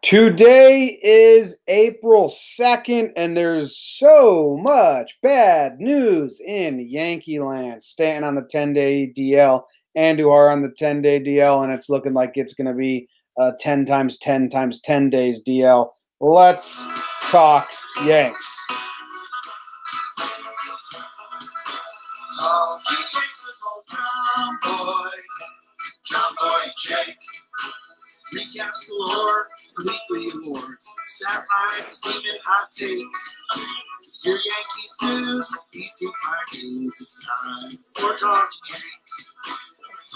Today is April 2nd, and there's so much bad news in Yankee land. Stanton on the 10-day DL, Andujar on the 10-day DL, and it's looking like it's going to be 10 times 10 times 10 days DL. Let's talk Yanks. Talking Yanks with old Jomboy, Jake. Recaps galore for weekly awards. Stat line, steaming hot takes. Your Yankees news with these two fine dudes. It's time for Talking Yanks.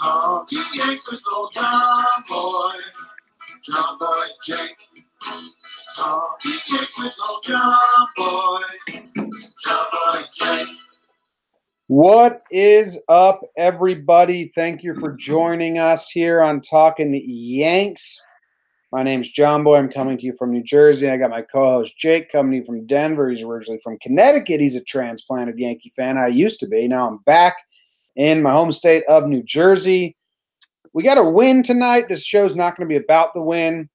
Talking Yanks with old Jomboy, Jake. Talking Yanks with old Jomboy, Jake. What is up, everybody? Thank you for joining us here on Talking Yanks. My name's Jomboy. I'm coming to you from New Jersey. I got my co-host Jake coming to you from Denver. He's originally from Connecticut. He's a transplanted Yankee fan. I used to be. Now I'm back in my home state of New Jersey. We got a win tonight. This show's not going to be about the win.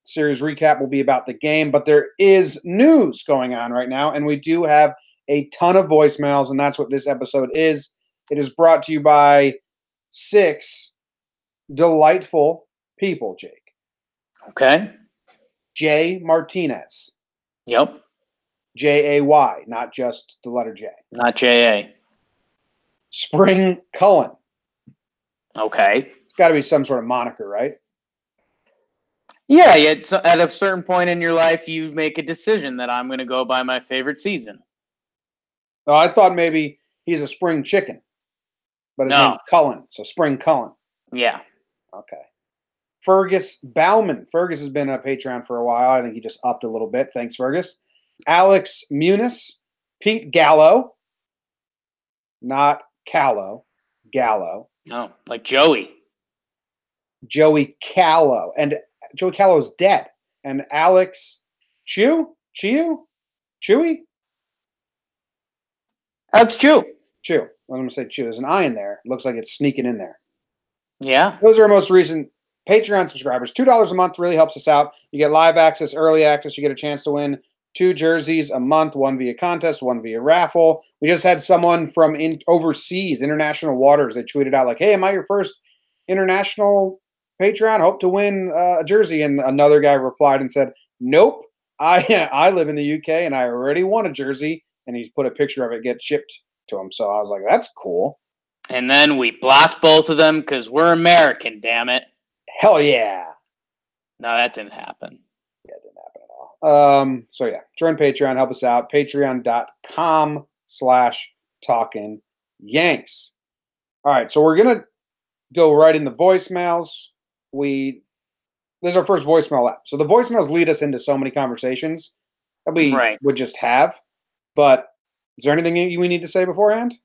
Series recap will be about the game, but there is news going on right now, and we do have a ton of voicemails, and that's what this episode is. It is brought to you by 6 delightful people, Jake. Okay. Jay Martinez. Yep. Jay, not just the letter J. Not J-A. Spring Cullen. Okay. It's got to be some sort of moniker, right? Yeah, at a certain point in your life, you make a decision that I'm going to go by my favorite season. Oh, I thought maybe he's a spring chicken, but his name's Cullen, so Spring Cullen. Yeah. Okay. Fergus Bauman. Fergus has been a Patreon for a while. I think he just upped a little bit. Thanks, Fergus. Alex Muniz. Pete Gallo. Not Callow. Gallo. No, like Joey. Joey Callow. And Joey Callow's dead. And Alex Chewy? Alex Chew. I'm going to say Chew. There's an I in there. It looks like it's sneaking in there. Yeah. Those are our most recent Patreon subscribers. $2 a month really helps us out. You get live access, early access. You get a chance to win 2 jerseys a month, one via contest, one via raffle. We just had someone from overseas, international waters. They tweeted out like, hey, am I your first international Patreon? Hope to win a jersey. And another guy replied and said, nope, I live in the UK and I already won a jersey. And he put a picture of it get shipped to him. So I was like, that's cool. And then we blocked both of them because we're American, damn it. Hell yeah. No, that didn't happen. Yeah, it didn't happen at all. So yeah, join Patreon, help us out. Patreon.com/talkingyanks. All right, so we're going to go right in the voicemails. This is our first voicemail app. So the voicemails lead us into so many conversations that we would just have. But is there anything we need to say beforehand?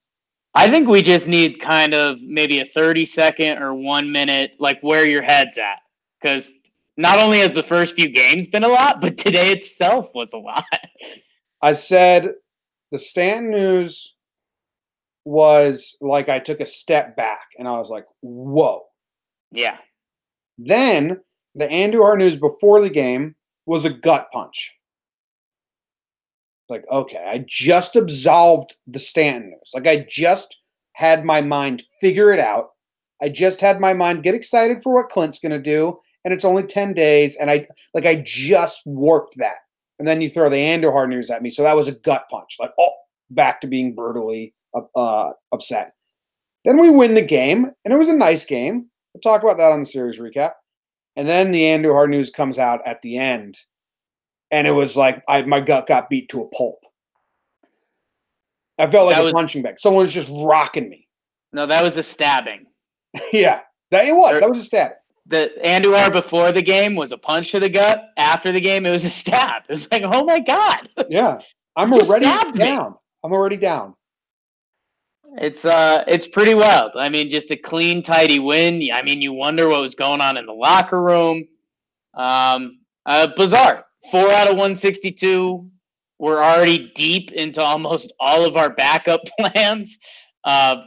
I think we just need kind of maybe a 30-second or 1 minute, like where your head's at. Because not only has the first few games been a lot, but today itself was a lot. I said the Stanton news was like I took a step back, and I was like, whoa. Yeah. Then the Andujar news before the game was a gut punch. Like, okay, I just absolved the Stanton news. Like, I just had my mind figure it out. I just had my mind get excited for what Clint's going to do, and it's only 10 days, and I just warped that. And then you throw the Andujar news at me, so that was a gut punch. Like, back to being brutally upset. Then we win the game, and it was a nice game. We'll talk about that on the series recap. And then the Andujar news comes out at the end. And it was like my gut got beat to a pulp. I felt like a punching bag. Someone was just rocking me. No, that was a stabbing. Yeah, that was a stabbing. The Andujar before the game was a punch to the gut. After the game, it was a stab. It was like, oh my God. Yeah, I'm already down. I'm already down. It's pretty wild. I mean, just a clean, tidy win. I mean, you wonder what was going on in the locker room. Bizarre. 4 out of 162. We're already deep into almost all of our backup plans. I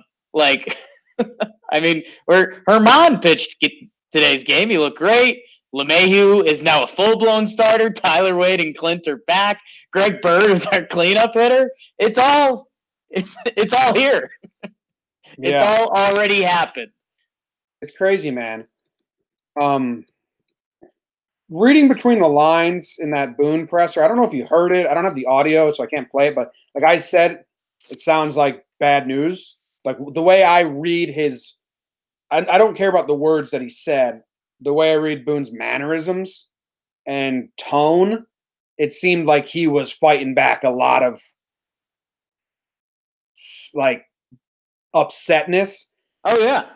mean, Herman pitched today's game. He looked great. LeMahieu is now a full-blown starter. Tyler Wade and Clint are back. Greg Bird is our cleanup hitter. It's all here. It's all already happened. It's crazy, man. Reading between the lines in that Boone presser, I don't know if you heard it. I don't have the audio, so I can't play it. But like I said, it sounds like bad news. Like the way I read his, I don't care about the words that he said. The way I read Boone's mannerisms and tone, it seemed like he was fighting back a lot of like upsetness. Oh yeah.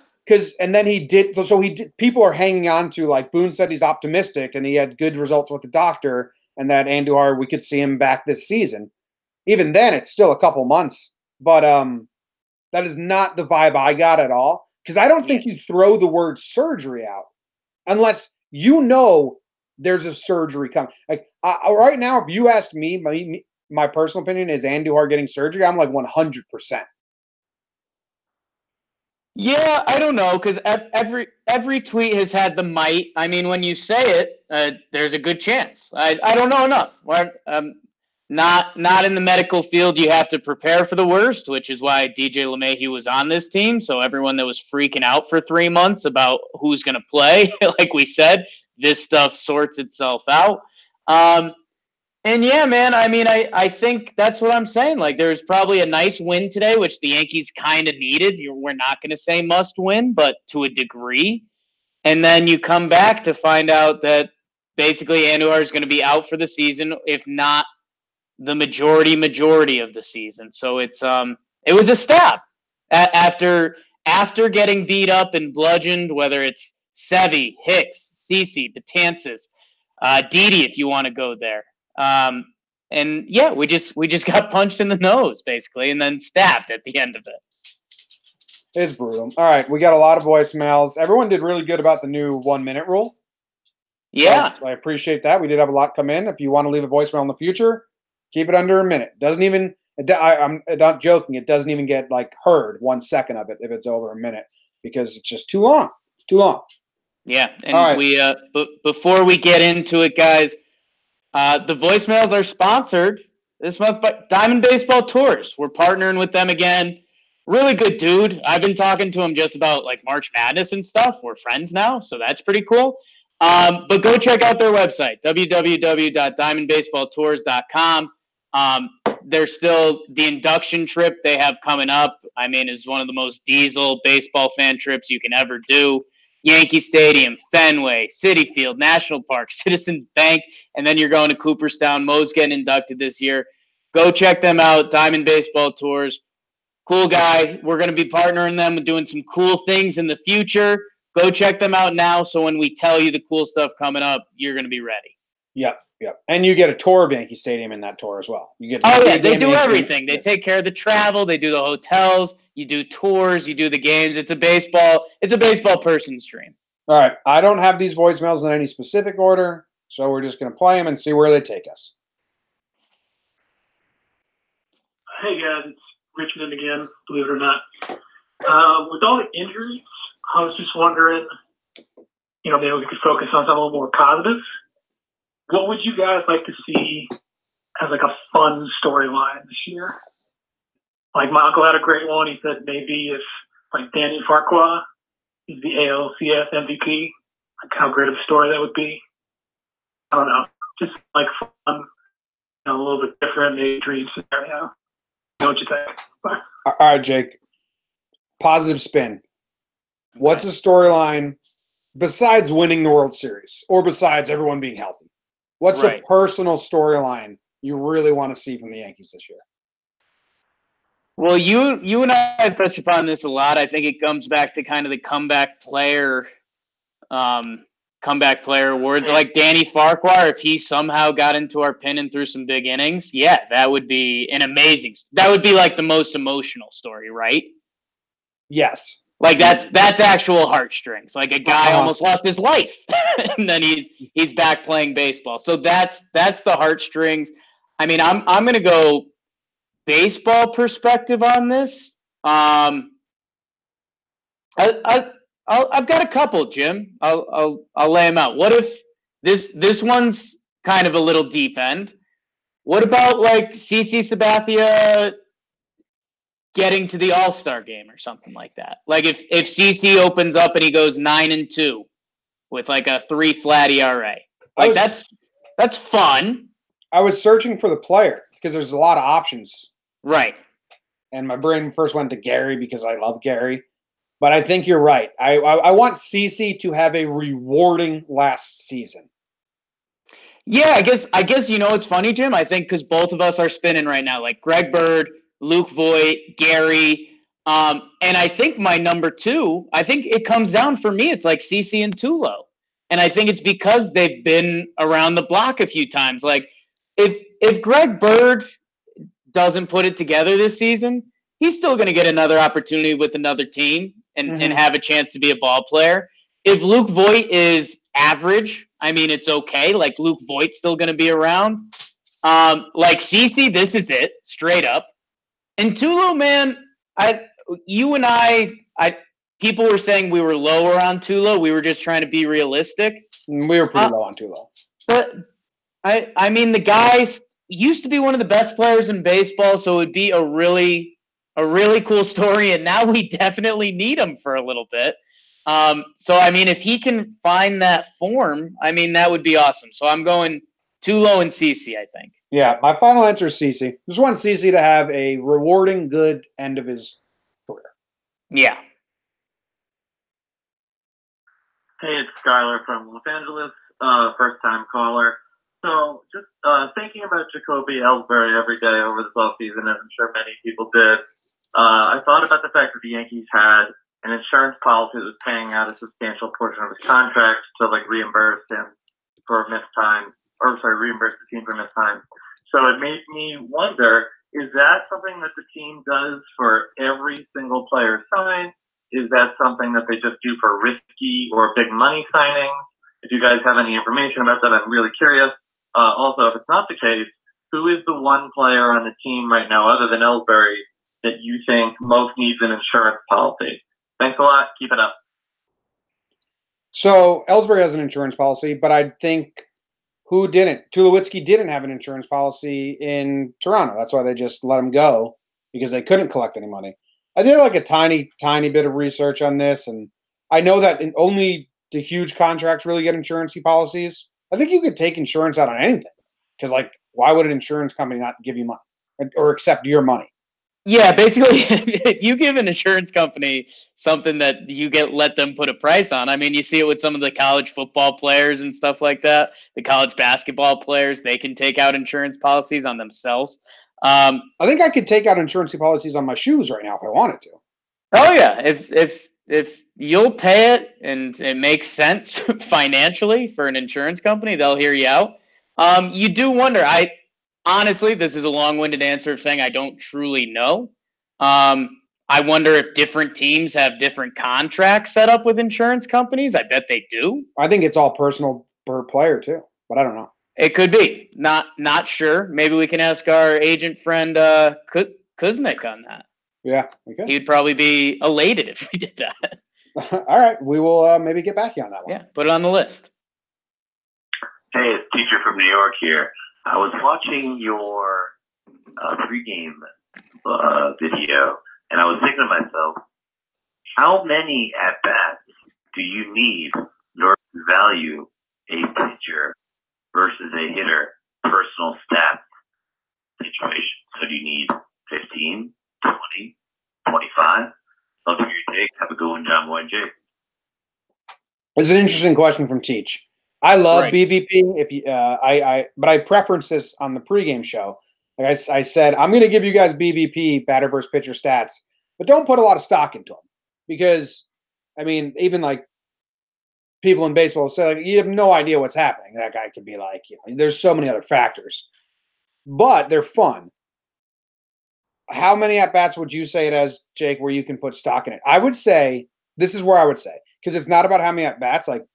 And then he did. So he did. People are hanging on to, like, Boone said he's optimistic and he had good results with the doctor, and that Andujar, we could see him back this season. Even then, it's still a couple months. But that is not the vibe I got at all. Because I don't think you throw the word surgery out unless you know there's a surgery coming. Like right now, if you asked me, my personal opinion is Andujar getting surgery. I'm like 100%. Yeah, I don't know, because every tweet has had the might. I mean, when you say it, there's a good chance. I don't know enough. Not in the medical field. You have to prepare for the worst, which is why DJ LeMahieu was on this team. So everyone that was freaking out for 3 months about who's going to play, like we said, this stuff sorts itself out. And yeah, man, I mean, I think that's what I'm saying. Like, there's probably a nice win today, which the Yankees kind of needed. We're not going to say must win, but to a degree. And then you come back to find out that basically Andujar is going to be out for the season, if not the majority of the season. So it was a stab after getting beat up and bludgeoned, whether it's Sevy, Hicks, Cece, Betances, Didi, if you want to go there. And yeah, we just got punched in the nose basically, and then stabbed at the end of it. It's brutal. All right, we got a lot of voicemails. Everyone did really good about the new 1 minute rule. Yeah, so I appreciate that. We did have a lot come in. If you want to leave a voicemail in the future, keep it under a minute. Doesn't even. I'm not joking. It doesn't even get like heard 1 second of it if it's over a minute, because it's just too long. Too long. Yeah, and we before we get into it, guys. The voicemails are sponsored this month by Diamond Baseball Tours. We're partnering with them again. Really good dude. I've been talking to him just about like March Madness and stuff. We're friends now, so that's pretty cool. But go check out their website, www.diamondbaseballtours.com. There's still the induction trip they have coming up. I mean, is one of the most diesel baseball fan trips you can ever do. Yankee Stadium, Fenway, Citi Field, National Park, Citizens Bank, and then you're going to Cooperstown. Mo's getting inducted this year. Go check them out, Diamond Baseball Tours. Cool guy. We're going to be partnering them with doing some cool things in the future. Go check them out now, so when we tell you the cool stuff coming up, you're going to be ready. Yep. And you get a tour of Yankee Stadium in that tour as well. You get they do everything. They take care of the travel. They do the hotels. You do tours. You do the games. It's a baseball person's dream. All right. I don't have these voicemails in any specific order, so we're just going to play them and see where they take us. Hey, guys. It's Richmond again, believe it or not. With all the injuries, I was just wondering, maybe we could focus on something a little more positive. What would you guys like to see as like a fun storyline this year? Like my uncle had a great one. He said maybe if like Danny Farquhar is the ALCS MVP, like how great of a story that would be. I don't know. Just like fun, a little bit different, maybe dream scenario. You know what you think? Bye. All right, Jake. Positive spin. What's a storyline besides winning the World Series or besides everyone being healthy? What's a personal storyline you really want to see from the Yankees this year? Well, you and I have touched upon this a lot. I think it comes back to kind of the comeback player awards. Like Danny Farquhar, if he somehow got into our pin and threw some big innings, yeah, that would be an amazing. That would be like the most emotional story, right? Yes. Like that's actual heartstrings. Like a guy almost lost his life, and then he's back playing baseball. So that's the heartstrings. I mean, I'm gonna go baseball perspective on this. I've got a couple, Jim. I'll lay them out. What if This one's kind of a little deep end. What about like CC Sabathia getting to the All-Star game or something like that? Like if CC opens up and he goes 9-2 with like a 3 flat ERA, like that's fun. I was searching for the player because there's a lot of options. Right. And my brain first went to Gary because I love Gary. But I think you're right. I want CC to have a rewarding last season. Yeah, I guess it's funny, Jim. I think because both of us are spinning right now, like Greg Bird, Luke Voigt, Gary, and I think my number 2. I think it comes down for me. It's like CC and Tulo, and I think it's because they've been around the block a few times. Like if Greg Bird doesn't put it together this season, he's still going to get another opportunity with another team and have a chance to be a ball player. If Luke Voigt is average, I mean, it's okay. Like Luke Voigt's still going to be around. Like CC, this is it, straight up. And Tulo, man, you and I, people were saying we were lower on Tulo. We were just trying to be realistic. We were pretty low on Tulo. But I mean, the guy used to be one of the best players in baseball, so it would be a really cool story. And now we definitely need him for a little bit. So I mean, if he can find that form, I mean, that would be awesome. So I'm going Tulo and CC, I think. Yeah, my final answer is CC. Just want CC to have a rewarding, good end of his career. Yeah. Hey, it's Skylar from Los Angeles, first-time caller. So just thinking about Jacoby Ellsbury every day over this offseason, as I'm sure many people did, I thought about the fact that the Yankees had an insurance policy that was paying out a substantial portion of his contract to reimburse him for missed time, reimburse the team for missed time. So it made me wonder, is that something that the team does for every single player signed? Is that something that they just do for risky or big money signings? If you guys have any information about that, I'm really curious. Also, if it's not the case, who is the one player on the team right now, other than Ellsbury, that you think most needs an insurance policy? Thanks a lot. Keep it up. So Ellsbury has an insurance policy, but I think who didn't? Tulowitzki didn't have an insurance policy in Toronto. That's why they just let him go, because they couldn't collect any money. I did like a tiny bit of research on this, and I know that only the huge contracts really get insurance policies. I think you could take insurance out on anything, because why would an insurance company not give you money or accept your money? Yeah, basically, if you give an insurance company something that you let them put a price on, I mean, you see it with some of the college football players and stuff like that. The college basketball players, they can take out insurance policies on themselves. I think I could take out insurance policies on my shoes right now if I wanted to. Oh yeah, if you'll pay it and it makes sense financially for an insurance company, they'll hear you out. You do wonder. Honestly, this is a long-winded answer of saying I don't truly know. I wonder if different teams have different contracts set up with insurance companies. I bet they do. I think it's all personal per player too, but I don't know. It could be. Not sure. Maybe we can ask our agent friend Kuznick on that. Yeah, we could. He'd probably be elated if we did that. All right, we will maybe get back to you on that one. Yeah, put it on the list. Hey, it's Teacher from New York here. I was watching your pregame video, and I was thinking to myself, how many at-bats do you need in order to value a pitcher versus a hitter personal stat situation? So do you need 15, 20, 25? Love to hear your take. Have a good one, Jomboy and Jake. It's an interesting question from Teach. I love BVP. But I preference this on the pregame show. Like I said, I'm going to give you guys BVP, batter versus pitcher stats, but don't put a lot of stock into them, because, I mean, even people in baseball say you have no idea what's happening. That guy could be there's so many other factors, but they're fun. How many at bats would you say it as, Jake, where you can put stock in it? I would say this is where I would say, because it's not about how many at bats. Like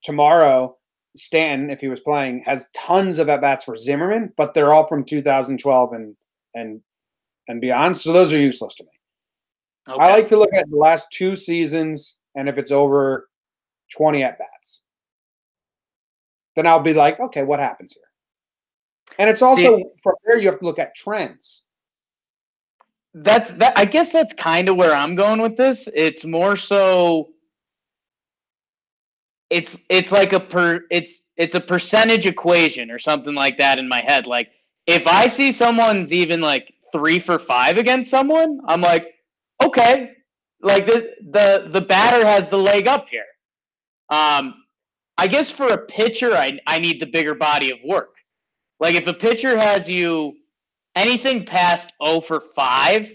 tomorrow, Stanton, if he was playing, has tons of at-bats for Zimmerman, but they're all from 2012 and beyond, so those are useless to me. Okay. I like to look at the last 2 seasons, and if it's over 20 at-bats. then I'll be like, okay, what happens here? And it's also from there you have to look at trends. I guess that's kind of where I'm going with this. It's more so it's like it's a percentage equation or something like that in my head. Like if I see someone's even like 3 for 5 against someone, I'm like, okay, like the batter has the leg up here. I guess for a pitcher, I need the bigger body of work. Like if a pitcher has you anything past 0 for 5,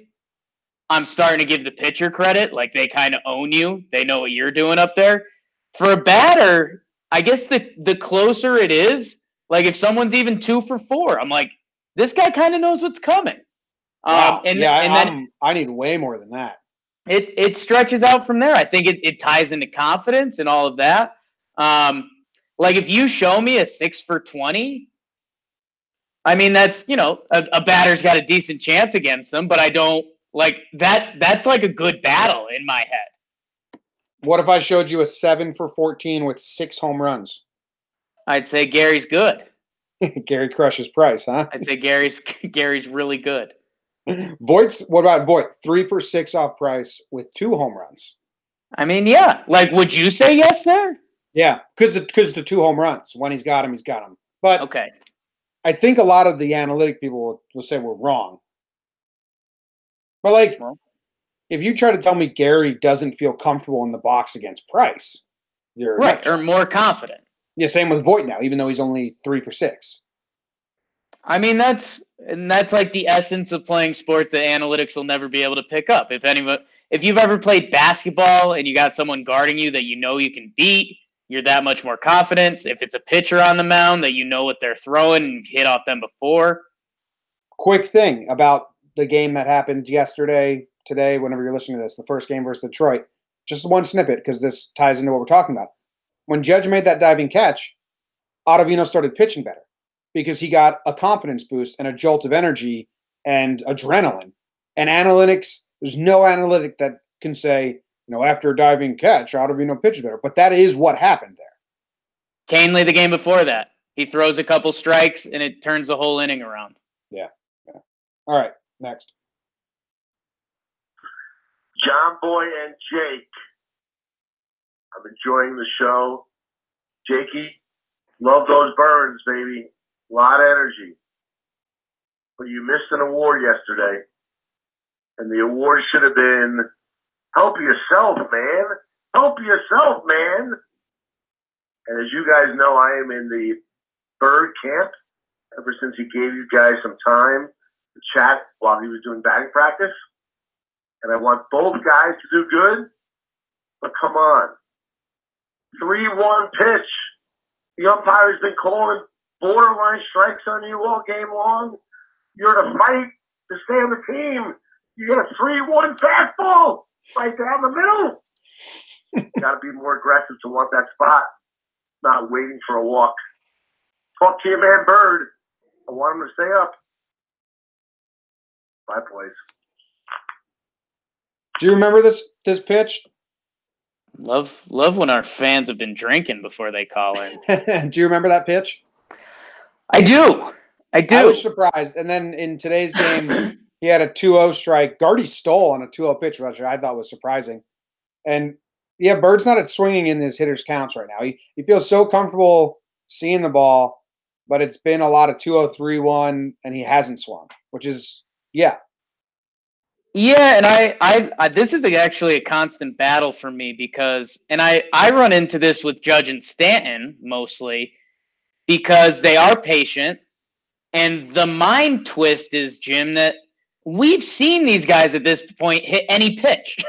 I'm starting to give the pitcher credit. Like they kind of own you. They know what you're doing up there. For a batter, I guess the closer it is, like if someone's even 2 for 4, I'm like, this guy kind of knows what's coming. Wow. And then I need way more than that. It stretches out from there. I think it ties into confidence and all of that. Like if you show me a 6 for 20, I mean that's a batter's got a decent chance against them, but I don't like that. That's like a good battle in my head. What if I showed you a 7 for 14 with 6 home runs? I'd say Gary's good. Gary crushes Price, huh? I'd say Gary's really good. What about Voigt? 3 for 6 off Price with 2 home runs. I mean, yeah. Like, would you say yes there? Yeah, because the 2 home runs. When he's got him. But okay. I think a lot of the analytic people will say we're wrong. But like, if you try to tell me Gary doesn't feel comfortable in the box against Price, you're right or more confident. Yeah, same with Voigt now, even though he's only 3 for 6. I mean, that's like the essence of playing sports that analytics will never be able to pick up. If you've ever played basketball and you got someone guarding you that you know you can beat, you're that much more confident. If it's a pitcher on the mound that you know what they're throwing and you've hit off them before. Quick thing about the game that happened yesterday, today, whenever you're listening to this, the first game versus Detroit. Just one snippet because this ties into what we're talking about. When Judge made that diving catch, Ottavino started pitching better because he got a confidence boost and a jolt of energy and adrenaline. And analytics, there's no analytic that can say, after a diving catch, Ottavino pitched better. But that is what happened there. Canely the game before that. He throws a couple strikes and it turns the whole inning around. Yeah. All right, next. Jomboy and Jake. I'm enjoying the show. Jakey, love those burns, baby. A lot of energy. But you missed an award yesterday. And the award should have been, help yourself, man. Help yourself, man. And as you guys know, I am in the Bird camp ever since he gave you guys some time to chat while he was doing batting practice. And I want both guys to do good. But come on. 3-1 pitch. The umpire's been calling borderline strikes on you all game long. You're to fight to stay on the team. You get a 3-1 fastball right down the middle. You got to be more aggressive to want that spot, not waiting for a walk. Talk to your man Bird. I want him to stay up. Bye, boys. Do you remember this pitch? Love when our fans have been drinking before they call in. Do you remember that pitch? I do. I was surprised. And then in today's game, he had a 2-0 strike. Gardy stole on a 2-0 pitch, which I thought was surprising. And yeah, Bird's not swinging in his hitter's counts right now. He feels so comfortable seeing the ball, but it's been a lot of 2-0, 3-1, and he hasn't swung, which is, yeah. Yeah, and I this is actually a constant battle for me because, and I run into this with Judge and Stanton mostly because they are patient, and the mind twist is, Jim, that we've seen these guys at this point hit any pitch.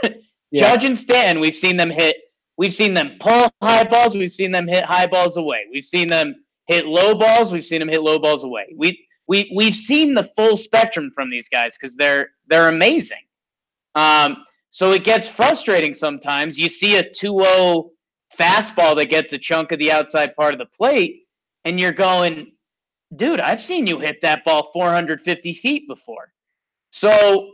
Yeah. Judge and Stanton, we've seen them pull high balls, we've seen them hit high balls away, we've seen them hit low balls, we've seen them hit low balls away. We've seen the full spectrum from these guys because they're amazing. So it gets frustrating sometimes. You see a 2-0 fastball that gets a chunk of the outside part of the plate, and you're going, dude, I've seen you hit that ball 450 feet before. So,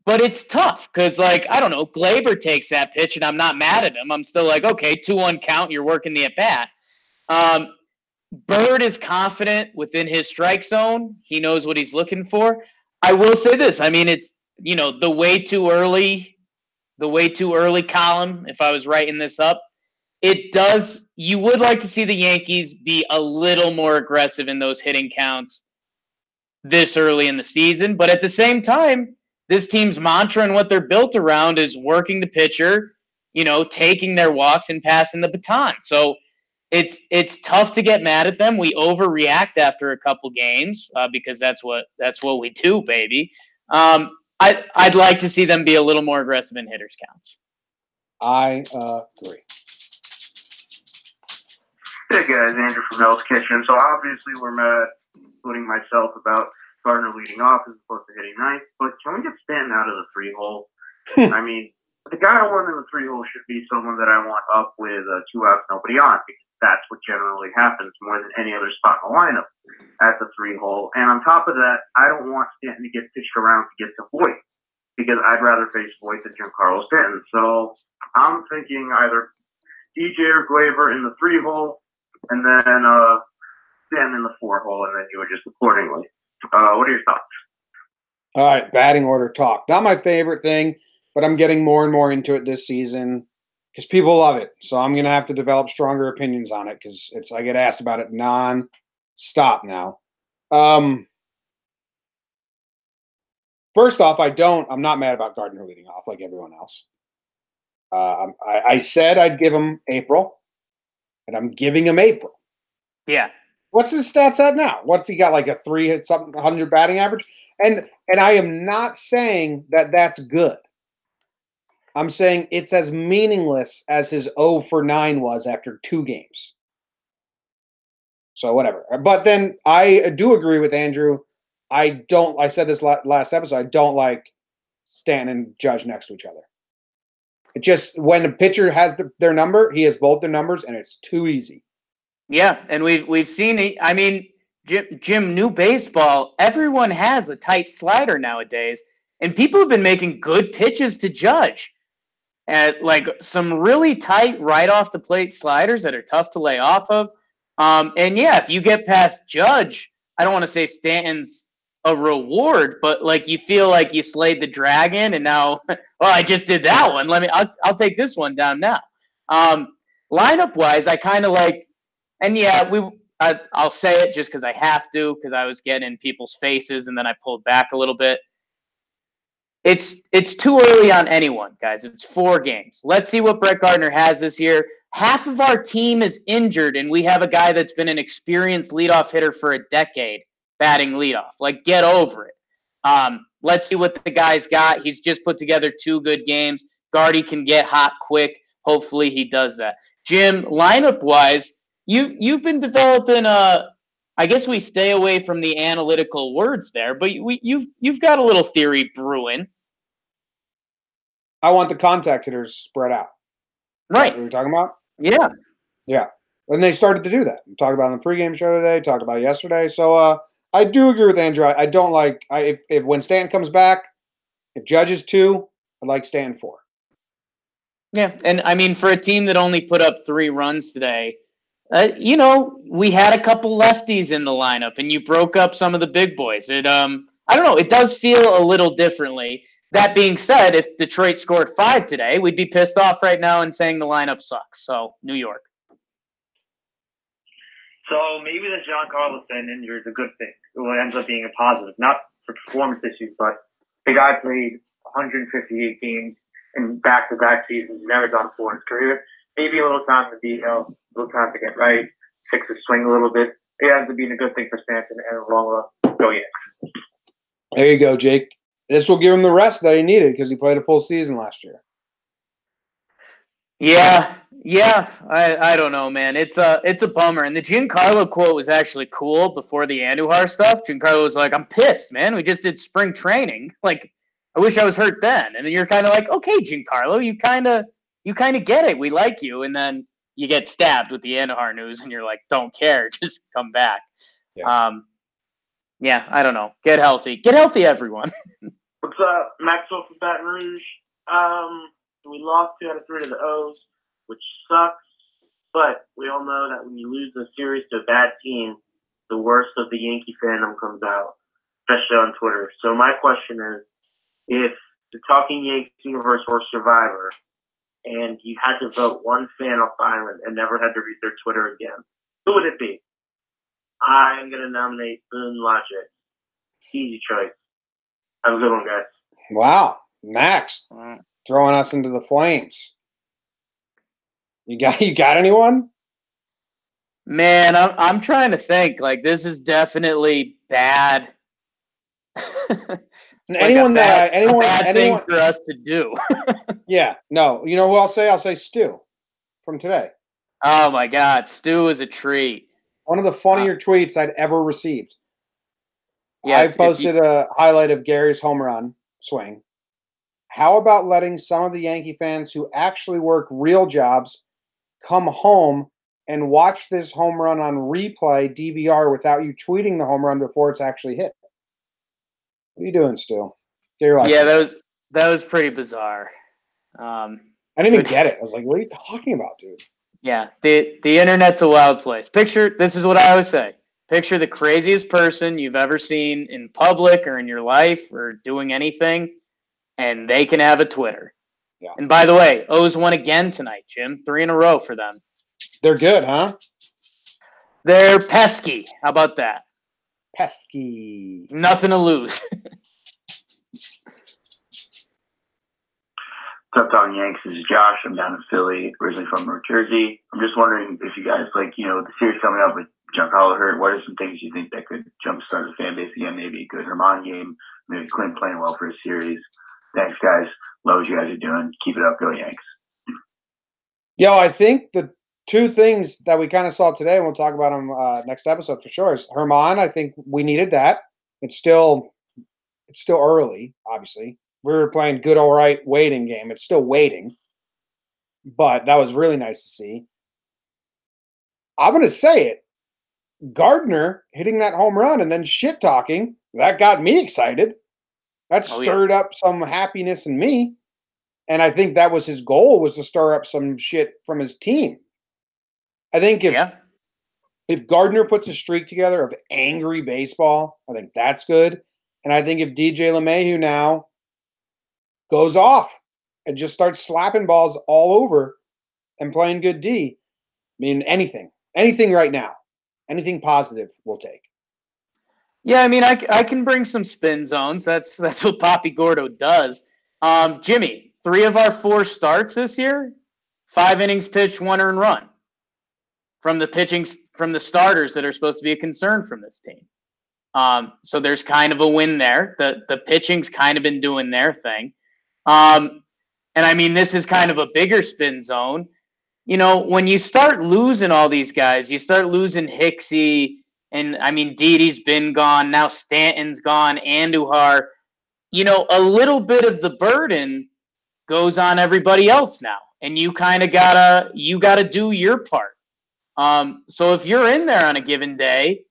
but it's tough because, like, I don't know, Glaber takes that pitch, and I'm not mad at him. I'm still like, okay, 2-1 count, you're working the at-bat. Bird is confident within his strike zone. He knows what he's looking for. I will say this. I mean, it's, the way too early column, if I was writing this up, you would like to see the Yankees be a little more aggressive in those hitting counts this early in the season. But at the same time, this team's mantra and what they're built around is working the pitcher, taking their walks and passing the baton. So it's tough to get mad at them. We overreact after a couple games because that's what we do, baby. I'd like to see them be a little more aggressive in hitters counts. I agree. Hey guys, Andrew from Hell's Kitchen. So obviously we're mad, including myself, about Gardner leading off as opposed to hitting ninth. But can we get Stanton out of the 3-hole? I mean, the guy I want in the 3-hole should be someone that I want up with 2 outs, nobody on, because that's what generally happens more than any other spot in the lineup at the 3-hole. And on top of that, I don't want Stanton to get pitched around to get to Voit, because I'd rather face Voit than Giancarlo Stanton. So I'm thinking either DJ or Glaber in the 3-hole, and then Stanton in the 4-hole, and then you adjust accordingly. What are your thoughts? All right, batting order talk. Not my favorite thing, but I'm getting more and more into it this season because people love it. So I'm going to have to develop stronger opinions on it because I get asked about it non-stop now. First off, I'm not mad about Gardner leading off like everyone else. I said I'd give him April, and I'm giving him April. Yeah. What's his stats at now? What's he got, like a 300 batting average? And I am not saying that that's good. I'm saying it's as meaningless as his 0 for 9 was after 2 games. So whatever. But then I do agree with Andrew. I said this last episode, I don't like Stanton and Judge next to each other. It just, when a pitcher has their number, he has both their numbers, and it's too easy. Yeah, and we've seen it. I mean, Jim, new baseball, everyone has a tight slider nowadays, and people have been making good pitches to Judge. Like some really tight right off the plate sliders that are tough to lay off of. And yeah, if you get past Judge, I don't want to say Stanton's a reward, but like you feel like you slayed the dragon, and now, well, I just did that one. I'll take this one down now. Lineup wise, I kind of like, and yeah, I'll say it just because I have to, because I was getting in people's faces, and then I pulled back a little bit. It's too early on anyone, guys. It's 4 games. Let's see what Brett Gardner has this year. Half of our team is injured, and we have a guy that's been an experienced leadoff hitter for a decade batting leadoff. Like, get over it. Let's see what the guy's got. He's just put together 2 good games. Gardy can get hot quick. Hopefully he does that. Jim, lineup-wise, you've been developing I guess we stay away from the analytical words there, but you've got a little theory brewing. I want the contact hitters spread out. Right. What are we talking about? Yeah. Yeah. And they started to do that. We talked about it on the pregame show today, talked about it yesterday. So I do agree with Andrew. I don't like if when Stanton comes back, if Judge is 2, I'd like Stanton 4. Yeah. And I mean, for a team that only put up 3 runs today, we had a couple lefties in the lineup, and you broke up some of the big boys. I don't know. It does feel a little differently. That being said, if Detroit scored 5 today, we'd be pissed off right now and saying the lineup sucks. So, New York. So maybe the Giancarlo Stanton injury is a good thing. It ends up being a positive, not for performance issues, but the guy played 158 games in back-to-back seasons, never done 4 in his career. Maybe a little time to be, a little time to get right, fix his swing a little bit. It ends up being a good thing for Stanton and in the long run. Go Yanks. There you go, Jake. This will give him the rest that he needed because he played a full season last year. Yeah. I don't know, man. It's a bummer. And the Giancarlo quote was actually cool before the Andujar stuff. Giancarlo was like, "I'm pissed, man. We just did spring training. Like, I wish I was hurt then." And then you're kind of like, "Okay, Giancarlo, you kind of get it. We like you." And then you get stabbed with the Andujar news, and you're like, "Don't care. Just come back." Yeah. I don't know. Get healthy, everyone. What's up, Maxwell from Baton Rouge? We lost 2 out of 3 to the O's, which sucks. But we all know that when you lose a series to a bad team, the worst of the Yankee fandom comes out, especially on Twitter. So my question is, if the Talking Yanks universe were Survivor, and you had to vote one fan off the island and never had to read their Twitter again, who would it be? I'm going to nominate Boone Logic. Easy choice. Have a good one, guys. Wow. Max throwing us into the flames. You got anyone? Man, I'm trying to think. Like, this is definitely bad. Anyone thing for us to do. Yeah. No. You know who I'll say? I'll say Stu from today. Oh my God, Stu is a treat. One of the funnier tweets I'd ever received. Yeah, I posted a highlight of Gary's home run swing. How about letting some of the Yankee fans who actually work real jobs come home and watch this home run on replay DVR without you tweeting the home run before it's actually hit? What are you doing, Stu? Yeah, that was pretty bizarre. I didn't even get it. I was like, what are you talking about, dude? Yeah, the internet's a wild place. This is what I always say. Picture the craziest person you've ever seen in public or in your life or doing anything, and they can have a Twitter. Yeah. And by the way, O's won again tonight, Jim. 3 in a row for them. They're good, huh? They're pesky. How about that? Pesky. Nothing to lose. What's up, Talking Yanks? This is Josh. I'm down in Philly, originally from New Jersey. I'm just wondering if you guys, like, the series coming up with Giancarlo hurt, what are some things you think that could jumpstart the fan base again? Maybe a good Herman game, maybe Clint playing well for a series. Thanks, guys. Love what you guys are doing. Keep it up. Go Yanks. Yo, I think the two things that we kind of saw today, and we'll talk about them next episode for sure, is Herman. I think we needed that. It's still early, obviously. We were playing good, all right, waiting game. It's still waiting. But that was really nice to see. I'm going to say it. Gardner hitting that home run and then shit talking, that got me excited. That stirred up some happiness in me. And I think that was his goal, was to stir up some shit from his team. I think if Gardner puts a streak together of angry baseball, I think that's good. And I think if DJ LeMahieu now goes off and just starts slapping balls all over and playing good D, I mean, anything right now, anything positive we'll take. Yeah, I mean, I can bring some spin zones. That's what Papi Gordo does. Jimmy, 3 of our 4 starts this year, 5 innings pitched, 1 earned run from the starters that are supposed to be a concern from this team. So there's kind of a win there. The pitching's kind of been doing their thing. And I mean, this is kind of a bigger spin zone. When you start losing all these guys, you start losing Hicksy, and I mean, Didi's been gone. Now Stanton's gone, Andujar. A little bit of the burden goes on everybody else now. And you kind of gotta do your part. So if you're in there on a given day,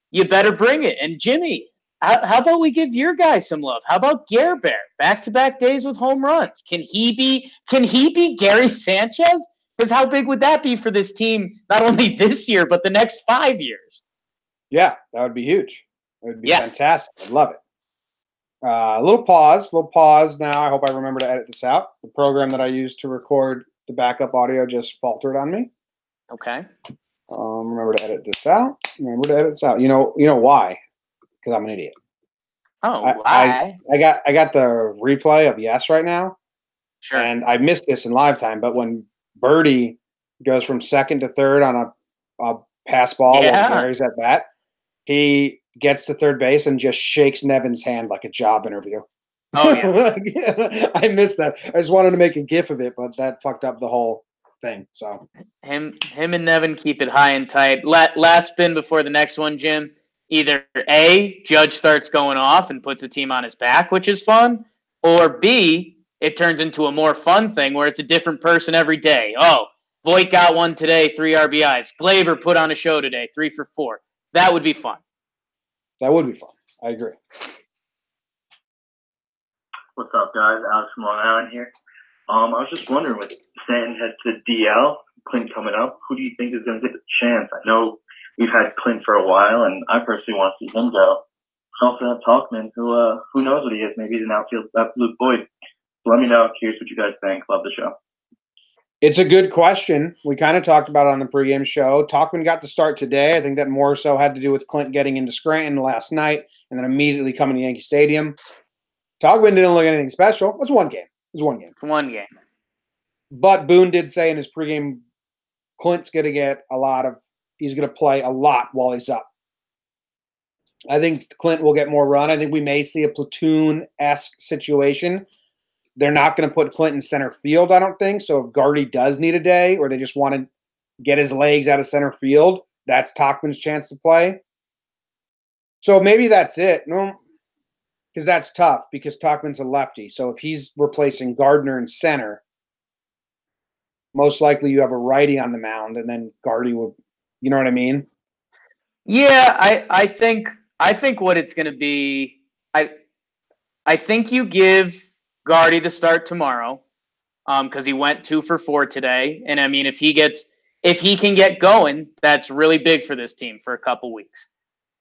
you better bring it. And Jimmy, how about we give your guy some love? How about Gerber? Back-to-back days with home runs. Can he be Gary Sanchez? Because how big would that be for this team, not only this year, but the next 5 years? Yeah, that would be huge. It would be fantastic. I'd love it. A little pause now. I hope I remember to edit this out. The program that I used to record the backup audio just faltered on me. Okay. Remember to edit this out. You know why? Because I'm an idiot. Oh, why? I got the replay of Yes right now. Sure. And I missed this in live time, but when Birdie goes from second to third on a pass ball while Gary's at bat, he gets to third base and just shakes Nevin's hand like a job interview. Oh, yeah. I missed that. I just wanted to make a gif of it, but that fucked up the whole thing. So him and Nevin keep it high and tight. Last spin before the next one, Jim. Either A, Judge starts going off and puts a team on his back, which is fun, or B, it turns into a more fun thing where it's a different person every day. Oh, Voit got one today, 3 RBIs. Glaber put on a show today, 3 for 4. That would be fun. That would be fun. I agree. What's up, guys? Alex from Long Island here. I was just wondering, with Stanton head to DL, Clint coming up, who do you think is going to get the chance? I know we've had Clint for a while, and I personally want to see him go. We also have Talkman, who knows what he is. Maybe he's an outfield Luke Boyd. So let me know. Curious what you guys think. Love the show. It's a good question. We kind of talked about it on the pregame show. Talkman got the start today. I think that more so had to do with Clint getting into Scranton last night and then immediately coming to Yankee Stadium. Talkman didn't look anything special. It's one game. One game. But Boone did say in his pregame, Clint's going to get he's going to play a lot while he's up. I think Clint will get more run. I think we may see a platoon-esque situation. They're not going to put Clint in center field, I don't think. So if Gardy does need a day or they just want to get his legs out of center field, that's Talkman's chance to play. So maybe that's it. No, because that's tough because Talkman's a lefty. So if he's replacing Gardner in center, most likely you have a righty on the mound and then Gardy will, you know what I mean? Yeah, I think what it's going to be, I think you give Gardy the start tomorrow because he went 2 for 4 today. And I mean, if he can get going, that's really big for this team for a couple weeks.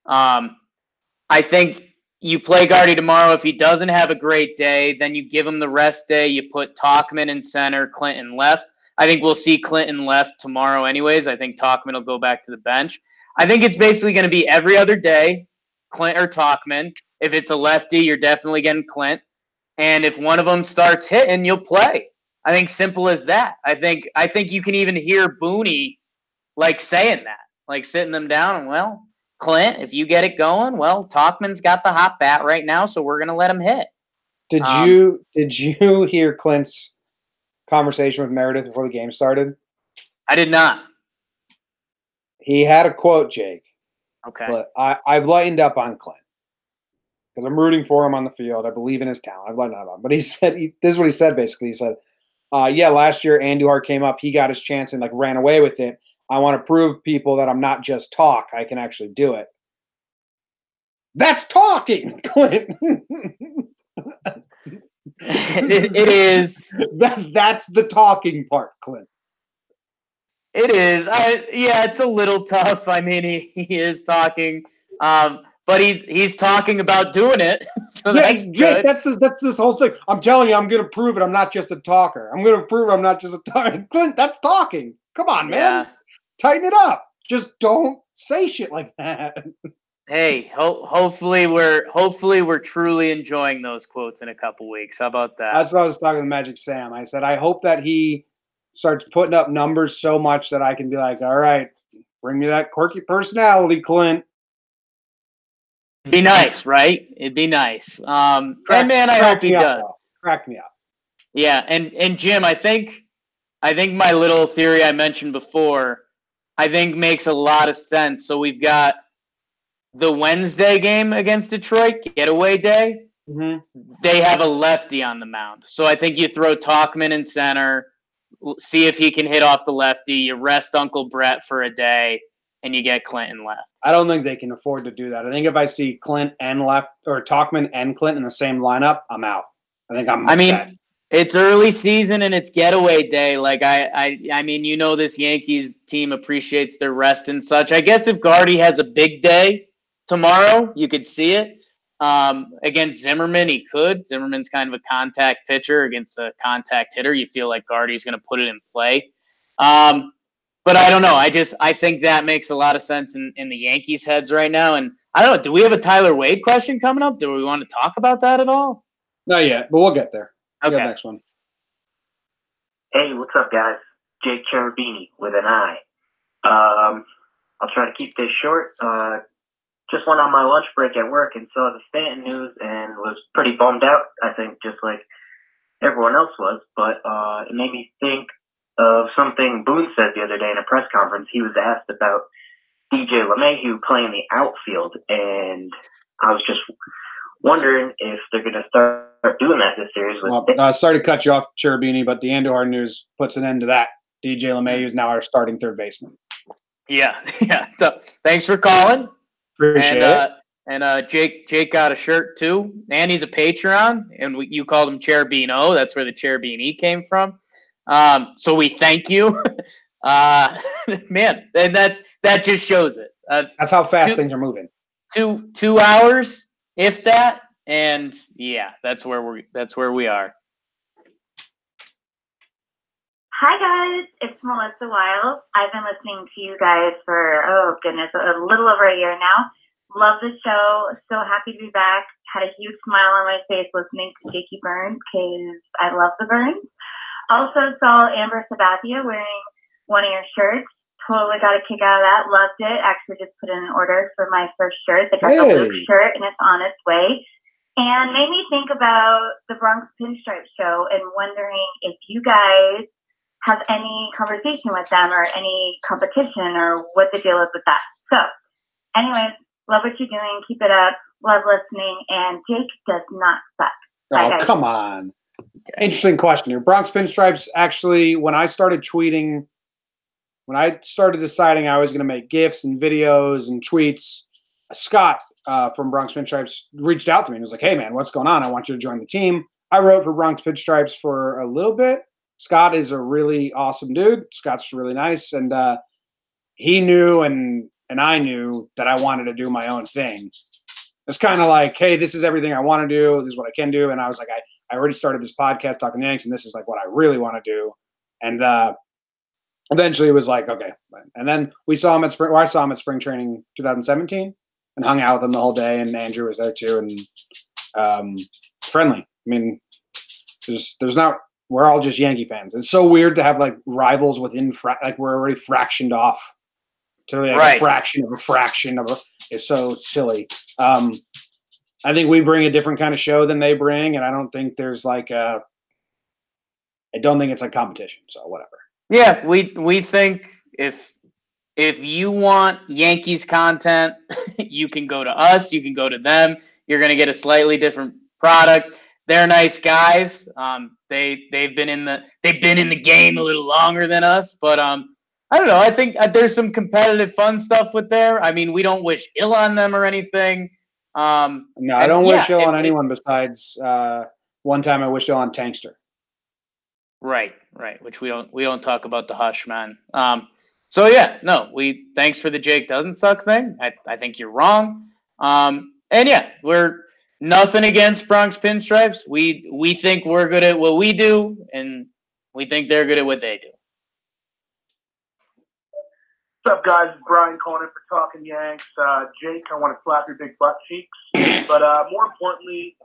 I think you play Gardy tomorrow. If he doesn't have a great day, then you give him the rest day. You put Talkman in center, Clinton left. I think we'll see Clinton left tomorrow anyways. I think Talkman will go back to the bench. I think it's basically going to be every other day, Clint or Talkman. If it's a lefty, you're definitely getting Clint. And if one of them starts hitting, you'll play. I think simple as that. I think you can even hear Booney like saying that, like sitting them down and, well, Clint, if you get it going, well, Talkman's got the hot bat right now, so we're going to let him hit. Did you hear Clint's conversation with Meredith before the game started? I did not. He had a quote, Jake. Okay. But I've lightened up on Clint because I'm rooting for him on the field. I believe in his talent. I've lightened up on him. But he said, this is what he said basically. He said, yeah, last year Andujar came up. He got his chance and like ran away with it. I want to prove people that I'm not just talk. I can actually do it. That's talking, Clint. It is. That's the talking part, Clint. It is. Yeah, it's a little tough. I mean, he is talking, but he's talking about doing it. So yeah, that's good. That's this whole thing. I'm telling you, I'm going to prove it. I'm not just a talker. I'm going to prove I'm not just a talker. Clint, that's talking. Come on, man. Yeah. Tighten it up. Just don't say shit like that. Hey, hopefully we're truly enjoying those quotes in a couple weeks. How about that? That's what I was talking to Magic Sam. I said, I hope that he starts putting up numbers so much that I can be like, all right, bring me that quirky personality, Clint. It'd be nice, right? It'd be nice. And man, I hope he does. Crack me up. Yeah, and Jim, I think my little theory I mentioned before, I think makes a lot of sense. So we've got the Wednesday game against Detroit, getaway day. Mm-hmm. They have a lefty on the mound. So I think you throw Talkman in center, see if he can hit off the lefty. You rest Uncle Brett for a day, and you get Clinton left. I don't think they can afford to do that. I think if I see Clint and left or Talkman and Clint in the same lineup, I'm out. I think I'm upset. I mean, it's early season and it's getaway day. Like I mean, you know, this Yankees team appreciates their rest and such. I guess if Gardy has a big day tomorrow, you could see it. Against Zimmerman, he could. Zimmerman's kind of a contact pitcher against a contact hitter. You feel like Gardy's going to put it in play. But I don't know. I think that makes a lot of sense in the Yankees' heads right now. And I don't know. Do we have a Tyler Wade question coming up? Do we want to talk about that at all? Not yet, but we'll get there. Okay. We got the next one. Hey, what's up, guys? Jake Cherubini with an I. I'll try to keep this short. Just went on my lunch break at work and saw the Stanton news and was pretty bummed out, I think, just like everyone else was. But it made me think of something Boone said the other day in a press conference. He was asked about DJ LeMahieu playing the outfield, and I was just wondering if they're going to start doing that this series. Sorry to cut you off, Cherubini, but the Andujar news puts an end to that. DJ LeMahieu is now our starting third baseman. Yeah. So, thanks for calling. Appreciate it. And Jake got a shirt too, and he's a Patreon, and you called him Cherubino. That's where the Cherubini came from. So we thank you. Man, and that just shows it. That's how fast things are moving. 2 hours, if that, and yeah, that's where we are. Hi guys, it's Melissa Wiles. I've been listening to you guys for, oh goodness, a little over a year now. Love the show. So happy to be back. Had a huge smile on my face listening to Jakey Burns because I love the Burns. Also saw Amber Sabathia wearing one of your shirts. Totally got a kick out of that. Loved it. Actually just put in an order for my first shirt. They got the Luke shirt and it's on its way. And made me think about the Bronx Pinstripe show and wondering if you guys have any conversation with them or any competition or what the deal is with that. So anyways, love what you're doing. Keep it up. Love listening. And Jake does not suck. Bye, guys. Come on. Interesting question here. Bronx Pinstripes, actually, when I started tweeting, when I started deciding I was going to make GIFs and videos and tweets, Scott from Bronx Pinstripes reached out to me and was like, hey, man, what's going on? I want you to join the team. I wrote for Bronx Pinstripes for a little bit. Scott is a really awesome dude. Scott's really nice. And he knew and I knew that I wanted to do my own thing. It's kind of like, hey, this is everything I want to do. This is what I can do. And I was like, I already started this podcast, Talking Yanks, and this is like what I really want to do. And eventually it was like, okay. And then we saw him at spring. Well, I saw him at spring training 2017 and hung out with him the whole day. And Andrew was there too. And friendly. I mean, there's not, we're all just Yankee fans. It's so weird to have like rivals within, like we're already fractioned off to like a fraction of a fraction of a, it's so silly. I think we bring a different kind of show than they bring. And I don't think there's like I don't think it's like competition. So whatever. Yeah. We think if you want Yankees content, you can go to us, you can go to them. You're going to get a slightly different product. They're nice guys. They've been in the game a little longer than us, but I don't know. I think there's some competitive, fun stuff with there. I mean, we don't wish ill on them or anything. No, I don't wish ill on anyone besides one time I wished ill on Tankster. Right. Which we don't talk about the hush, man. So yeah, no. Thanks for the Jake doesn't suck thing. I think you're wrong. And yeah, we're. Nothing against Bronx Pinstripes. We think we're good at what we do, and we think they're good at what they do. What's up, guys? It's Brian calling in for Talking Yanks. Jake, I want to slap your big butt cheeks. But more importantly,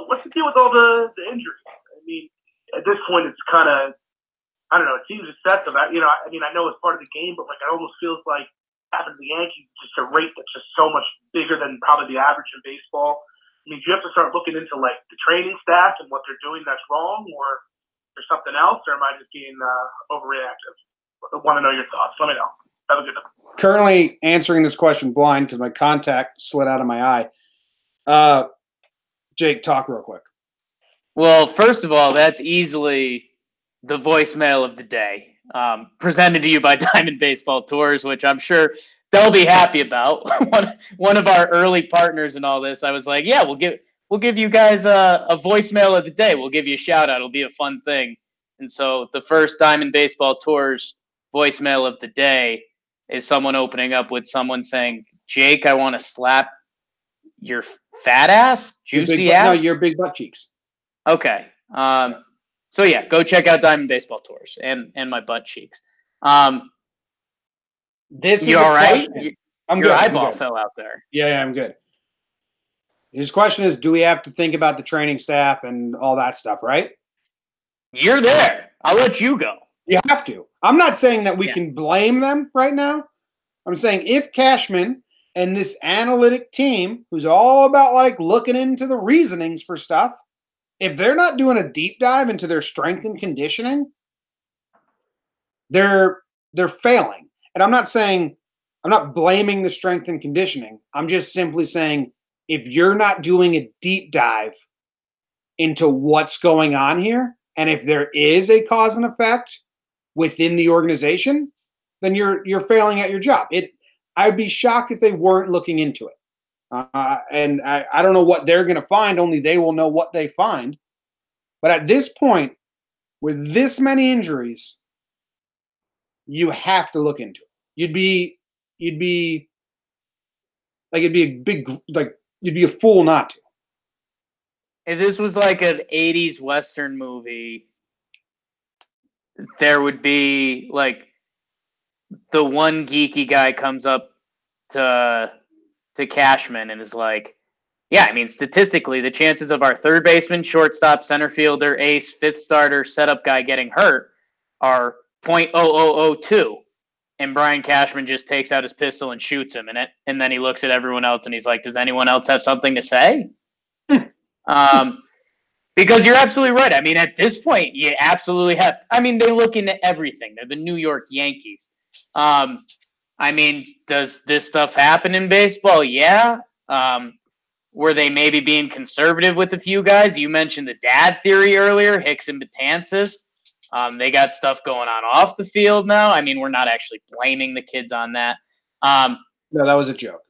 what's the deal with all the injuries? I mean, at this point, it's kind of, I don't know, it seems excessive. I know it's part of the game, but like it almost feels like having the Yankees just a rate that's just so much bigger than probably the average in baseball. I mean, do you have to start looking into like the training staff and what they're doing that's wrong, or there's something else, or am I just being overreactive? I want to know your thoughts. Let me know. Have a good one. Currently answering this question blind because my contact slid out of my eye. Jake, talk real quick. Well, first of all, that's easily the voicemail of the day, presented to you by Diamond Baseball Tours, which I'm sure they'll be happy about. One of our early partners in all this, I was like, yeah, we'll give you guys a voicemail of the day. We'll give you a shout out. It'll be a fun thing. And so the first Diamond Baseball Tours voicemail of the day is someone opening up with someone saying, Jake, I want to slap your fat ass, juicy ass. No, your big butt cheeks. Okay. So yeah, go check out Diamond Baseball Tours and my butt cheeks. This is you all right? Your eyeball fell out there. Yeah, I'm good. His question is, do we have to think about the training staff and all that stuff, right? You're there. I'll let you go. You have to. I'm not saying that we can blame them right now. I'm saying if Cashman and this analytic team, who's all about like looking into the reasonings for stuff, if they're not doing a deep dive into their strength and conditioning, they're failing. And I'm not blaming the strength and conditioning. I'm just simply saying if you're not doing a deep dive into what's going on here, and if there is a cause and effect within the organization, then you're failing at your job. I'd be shocked if they weren't looking into it. And I don't know what they're going to find. Only they will know what they find. But at this point, with this many injuries, you have to look into it. You'd be like, it'd be a big, like, you'd be a fool not to. If this was like an 80s Western movie, there would be like the one geeky guy comes up to Cashman and is like, yeah, I mean, statistically, the chances of our third baseman, shortstop, center fielder, ace, fifth starter, setup guy getting hurt are 0.0002. And Brian Cashman just takes out his pistol and shoots him in it. And then he looks at everyone else and he's like, does anyone else have something to say? Because you're absolutely right. I mean, at this point, you absolutely have. I mean, they look into everything. They're the New York Yankees. I mean, does this stuff happen in baseball? Yeah. Were they maybe being conservative with a few guys? You mentioned the dad theory earlier, Hicks and Betances. They got stuff going on off the field now. I mean, we're not actually blaming the kids on that. No, that was a joke.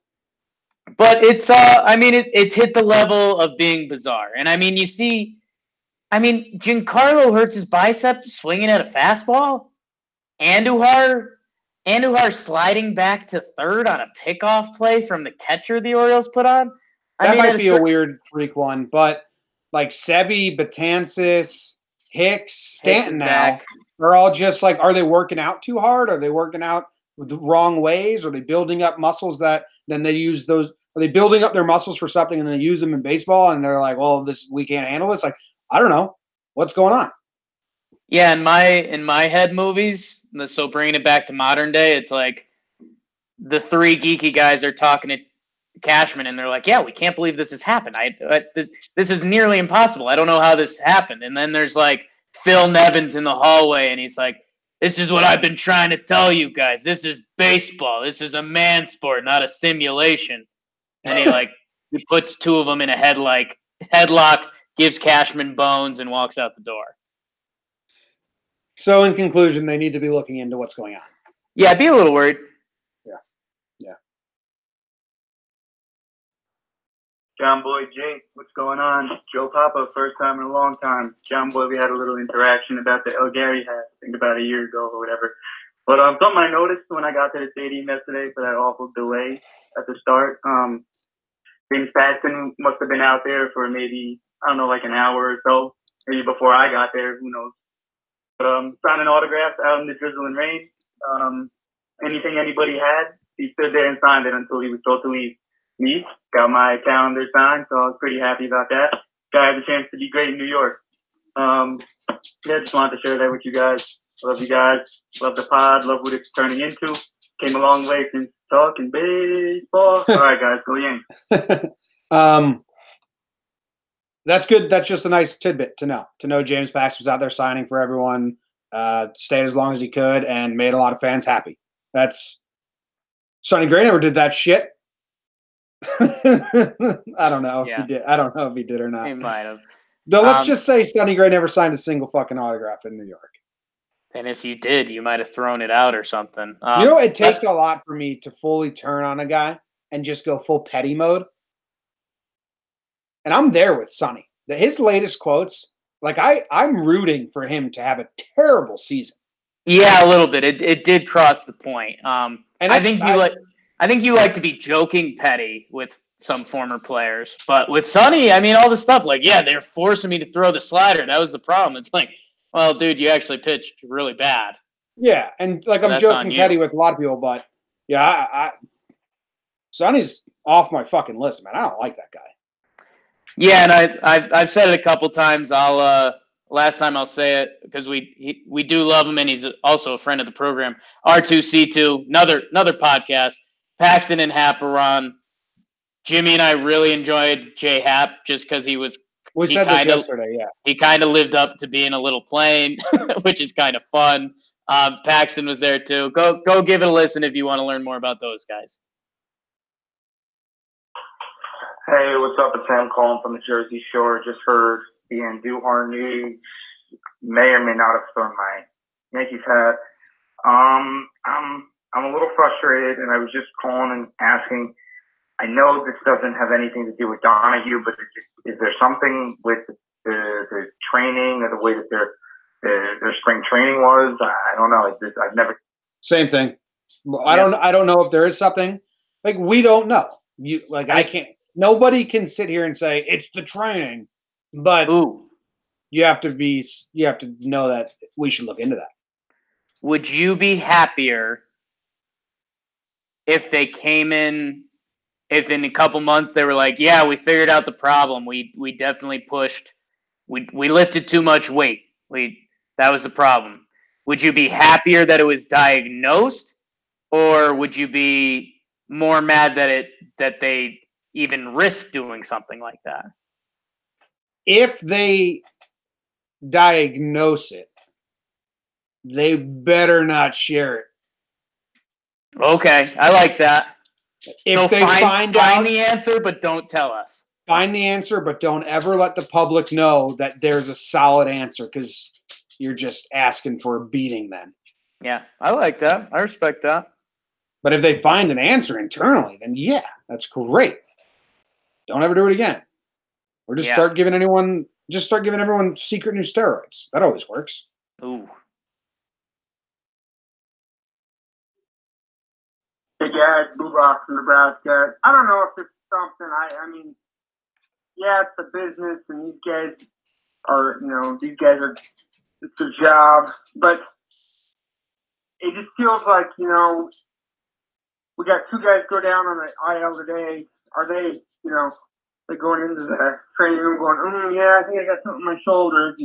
But it's I mean, it's hit the level of being bizarre. And I mean, you see, I mean, Giancarlo hurts his bicep swinging at a fastball. Andujar sliding back to third on a pickoff play from the catcher the Orioles put on. That might be a weird freak one, but like Sevy, Betances, Hicks, Stanton now are all just like, are they working out too hard? Are they working out the wrong ways? Are they building up muscles that then they use those? Are they building up their muscles for something and they use them in baseball? And they're like, well, we can't handle this. Like, I don't know what's going on. Yeah, in my head movies, so bringing it back to modern day, it's like the three geeky guys are talking to Cashman, and they're like, "Yeah, we can't believe this has happened. This is nearly impossible. I don't know how this happened." And then there's like Phil Nevins in the hallway, and he's like, "This is what I've been trying to tell you guys. This is baseball. This is a man sport, not a simulation." And he puts two of them in a headlock, gives Cashman bones, and walks out the door. So, in conclusion, they need to be looking into what's going on. Yeah, be a little worried. Yeah. Jomboy, Jake, what's going on? Joe Papa, first time in a long time. Jomboy, we had a little interaction about the El Gary hat, I think about a year ago or whatever. But something I noticed when I got to the stadium yesterday for that awful delay at the start, Stanton must have been out there for maybe, I don't know, like an hour or so, maybe before I got there, who knows. But signing autographs out in the drizzle and rain. Anything anybody had, he stood there and signed it until he was told to leave. Me, got my calendar signed, so I was pretty happy about that. Guy had the chance to be great in New York. Yeah, just wanted to share that with you guys. Love you guys. Love the pod. Love what it's turning into. Came a long way since talking baseball. All right, guys, go Yanks. That's good. That's just a nice tidbit to know. To know James Paxton was out there signing for everyone, stayed as long as he could, and made a lot of fans happy. That's Sonny Gray never did that shit. I don't know if he did. I don't know if he did or not. He might have. Though let's just say Sonny Gray never signed a single fucking autograph in New York. And if you did, you might have thrown it out or something. You know, it takes a lot for me to fully turn on a guy and just go full petty mode. And I'm there with Sonny. His latest quotes, like I'm rooting for him to have a terrible season. Yeah, a little bit. It did cross the point. And I think you like to be joking petty with some former players, but with Sonny, I mean, all the stuff like, yeah, they're forcing me to throw the slider. That was the problem. It's like, well, dude, you actually pitched really bad. Yeah, and like I'm joking petty with a lot of people, but yeah, Sonny's off my fucking list, man. I don't like that guy. Yeah, and I've said it a couple times. Last time I'll say it because we do love him, and he's also a friend of the program. R2C2, another podcast. Paxton and Hap are on. Jimmy and I really enjoyed Jay Happ just because he was. We said this yesterday, yeah. He kind of lived up to being a little plain, which is kind of fun. Paxton was there too. Go give it a listen if you want to learn more about those guys. Hey, what's up? It's Sam calling from the Jersey Shore. Just heard the Andujar news. May or may not have thrown my Yankees hat. I'm a little frustrated, and I was just calling and asking. I know this doesn't have anything to do with Donahue, but is there something with the training or the way that their spring training was? I don't know. I've never Same thing. I don't know if there is something. Like, we don't know. I can't. Nobody can sit here and say it's the training, but you have to know that we should look into that. Would you be happier if they came in, if in a couple months they were like, yeah, we figured out the problem. We definitely pushed. We lifted too much weight. That was the problem. Would you be happier that it was diagnosed, or would you be more mad that they even risked doing something like that? If they diagnose it, they better not share it. Okay, I like that. If they find the answer, but don't tell us. Find the answer, but don't ever let the public know that there's a solid answer, because you're just asking for a beating then. Yeah, I like that. I respect that. But if they find an answer internally, then yeah, that's great. Don't ever do it again. Or just start giving everyone secret new steroids. That always works. Ooh. Hey guys, Boobox from Nebraska. I don't know if it's something. I mean, yeah, it's a business, and these guys are, it's a job, but it just feels like, we got two guys go down on the IL today. Are they, they're going into the training room going, yeah, I think I got something on my shoulder.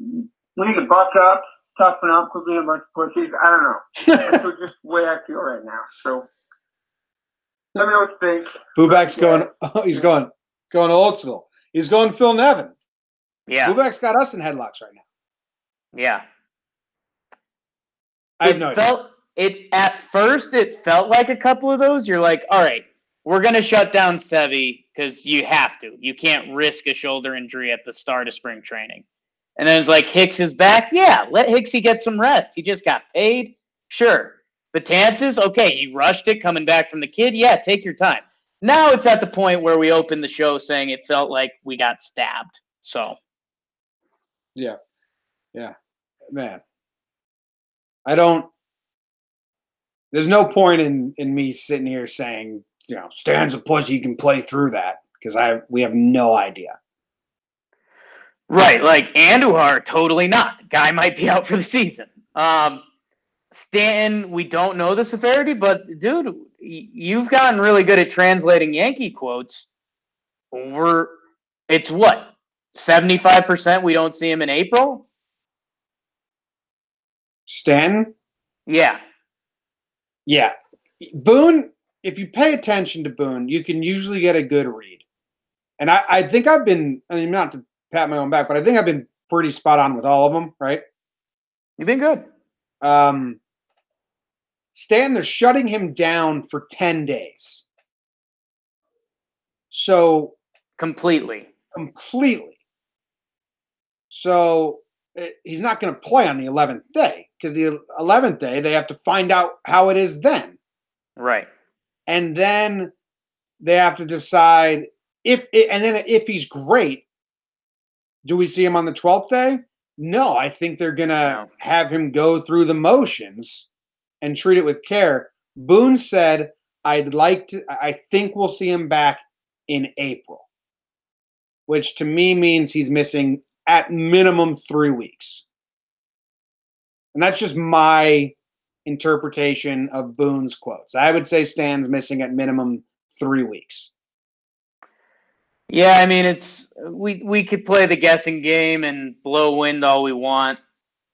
We need to buck up, toughen up, quit being a bunch of pussies. I don't know. That's just the way I feel right now. So let me know what you think. Bubak's he's going old school. He's going Phil Nevin. Yeah. Bubak's got us in headlocks right now. Yeah. I have no idea. At first, it felt like a couple of those. You're like, all right, we're going to shut down Sevy because you have to. You can't risk a shoulder injury at the start of spring training. And then it's like, Hicks is back. Yeah, let Hicksy get some rest. He just got paid. Sure. Betances, okay, he rushed it coming back from the kid. Yeah, take your time. Now it's at the point where we opened the show saying it felt like we got stabbed. So. Yeah. Yeah. Man. There's no point in me sitting here saying, Stan's a pussy, you can play through that, because we have no idea. Right, like Andujar, totally not. Guy might be out for the season. Stanton, we don't know the severity, but dude, you've gotten really good at translating Yankee quotes. It's what? 75% we don't see him in April? Stanton? Yeah. Yeah. Boone, if you pay attention to Boone, you can usually get a good read. And I think I've been, not to pat my own back, but I think I've been pretty spot on with all of them, right? You've been good. Stan, they're shutting him down for 10 days. So. Completely. So he's not going to play on the 11th day, because the 11th day they have to find out how it is then. Right. And then they have to decide if he's great, do we see him on the 12th day? No, I think they're going to have him go through the motions and treat it with care. Boone said, I think we'll see him back in April, which to me means he's missing at minimum 3 weeks. And that's just my interpretation of Boone's quotes. I would say Stan's missing at minimum 3 weeks. Yeah, I mean, we could play the guessing game and blow wind all we want.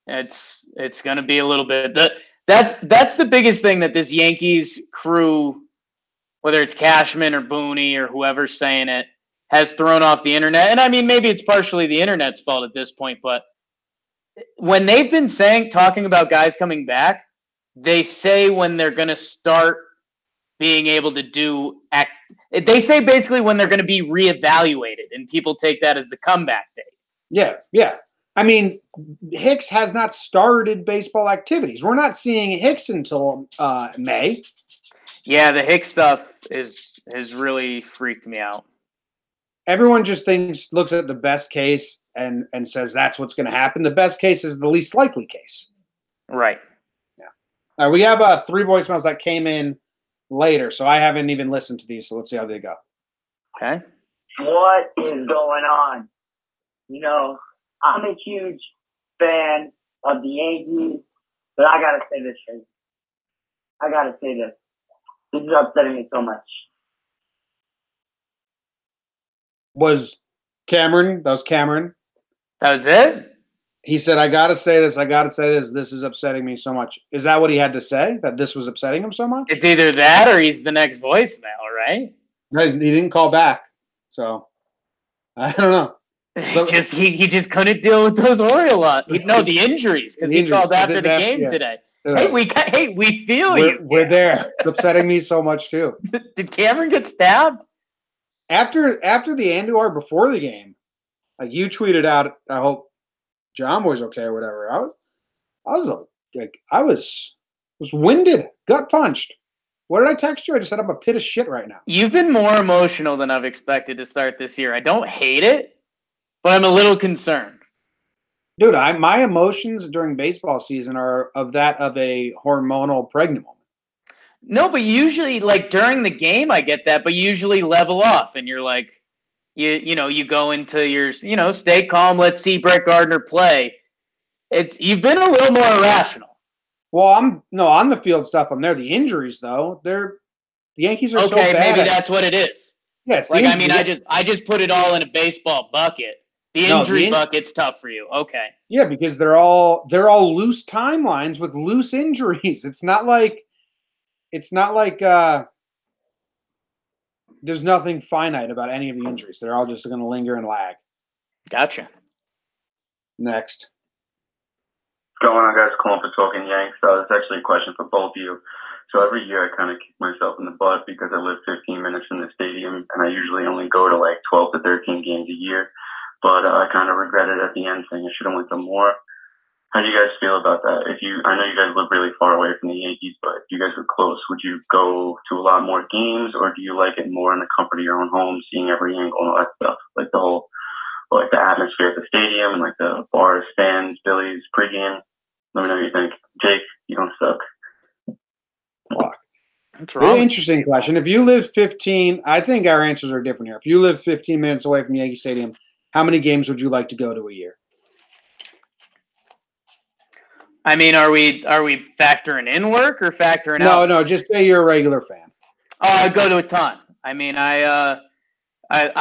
It's going to be a little bit. That's the biggest thing that this Yankees crew, whether it's Cashman or Booney or whoever's saying it, has thrown off the internet. And I mean, maybe it's partially the internet's fault at this point, but when they've been talking about guys coming back, they say when they're going to start being able to they say basically when they're going to be reevaluated, and people take that as the comeback date. Yeah, yeah. I mean, Hicks has not started baseball activities. We're not seeing Hicks until May. Yeah, the Hicks stuff has really freaked me out. Everyone just looks at the best case and says that's what's going to happen. The best case is the least likely case. Right. Yeah. All right, we have 3 voicemails that came in later, so I haven't even listened to these. So let's see how they go. Okay. What is going on? You know, I'm a huge fan of the Yankees, but I gotta say this shit. I gotta say this. This is upsetting me so much. Was Cameron? That was Cameron. That was it? He said, I got to say this. I got to say this. This is upsetting me so much. Is that what he had to say? That this was upsetting him so much? It's either that or he's the next voicemail, right? No, he didn't call back. So, I don't know. He just couldn't deal with those Orioles. The injuries, because he called after the game today. Hey, we feel you. We're there. It's upsetting me so much, too. Did Cameron get stabbed? After the Andujar before the game, like you tweeted out, I hope Jomboy's okay or whatever. I was winded, gut punched. What did I text you? I just said I'm a pit of shit right now. You've been more emotional than I've expected to start this year. I don't hate it, but I'm a little concerned. Dude, my emotions during baseball season are of a hormonal pregnant woman. No, but usually, like during the game, I get that, but usually level off, and you're like, you go into your, stay calm. Let's see Brett Gardner play. You've been a little more irrational. Well, on the field stuff. I'm there. The injuries, though, the Yankees are so bad. Okay, maybe that's what it is. Yes, I just put it all in a baseball bucket. The injury bucket's tough for you. Okay. Yeah, because they're all loose timelines with loose injuries. It's not like there's nothing finite about any of the injuries. They're all just going to linger and lag. Gotcha. Next. What's going on, guys? Calling for Talking Yanks. It's actually a question for both of you. So every year I kind of kick myself in the butt because I live 15 minutes from the stadium, and I usually only go to like 12 to 13 games a year. But I kind of regret it at the end, saying I should have went to more. How do you guys feel about that? I know you guys live really far away from the Yankees, but if you guys were close, would you go to a lot more games, or do you like it more in the comfort of your own home, seeing every angle and all that stuff, like the atmosphere at the stadium and like the bars, fans, Billy's pregame? Let me know what you think. Jake, you don't suck. Really interesting question. If you live 15, I think our answers are different here. If you live 15 minutes away from Yankee Stadium, how many games would you like to go to a year? I mean, are we factoring in work or factoring out? No, just say you're a regular fan. Oh, I go to a ton. I mean, I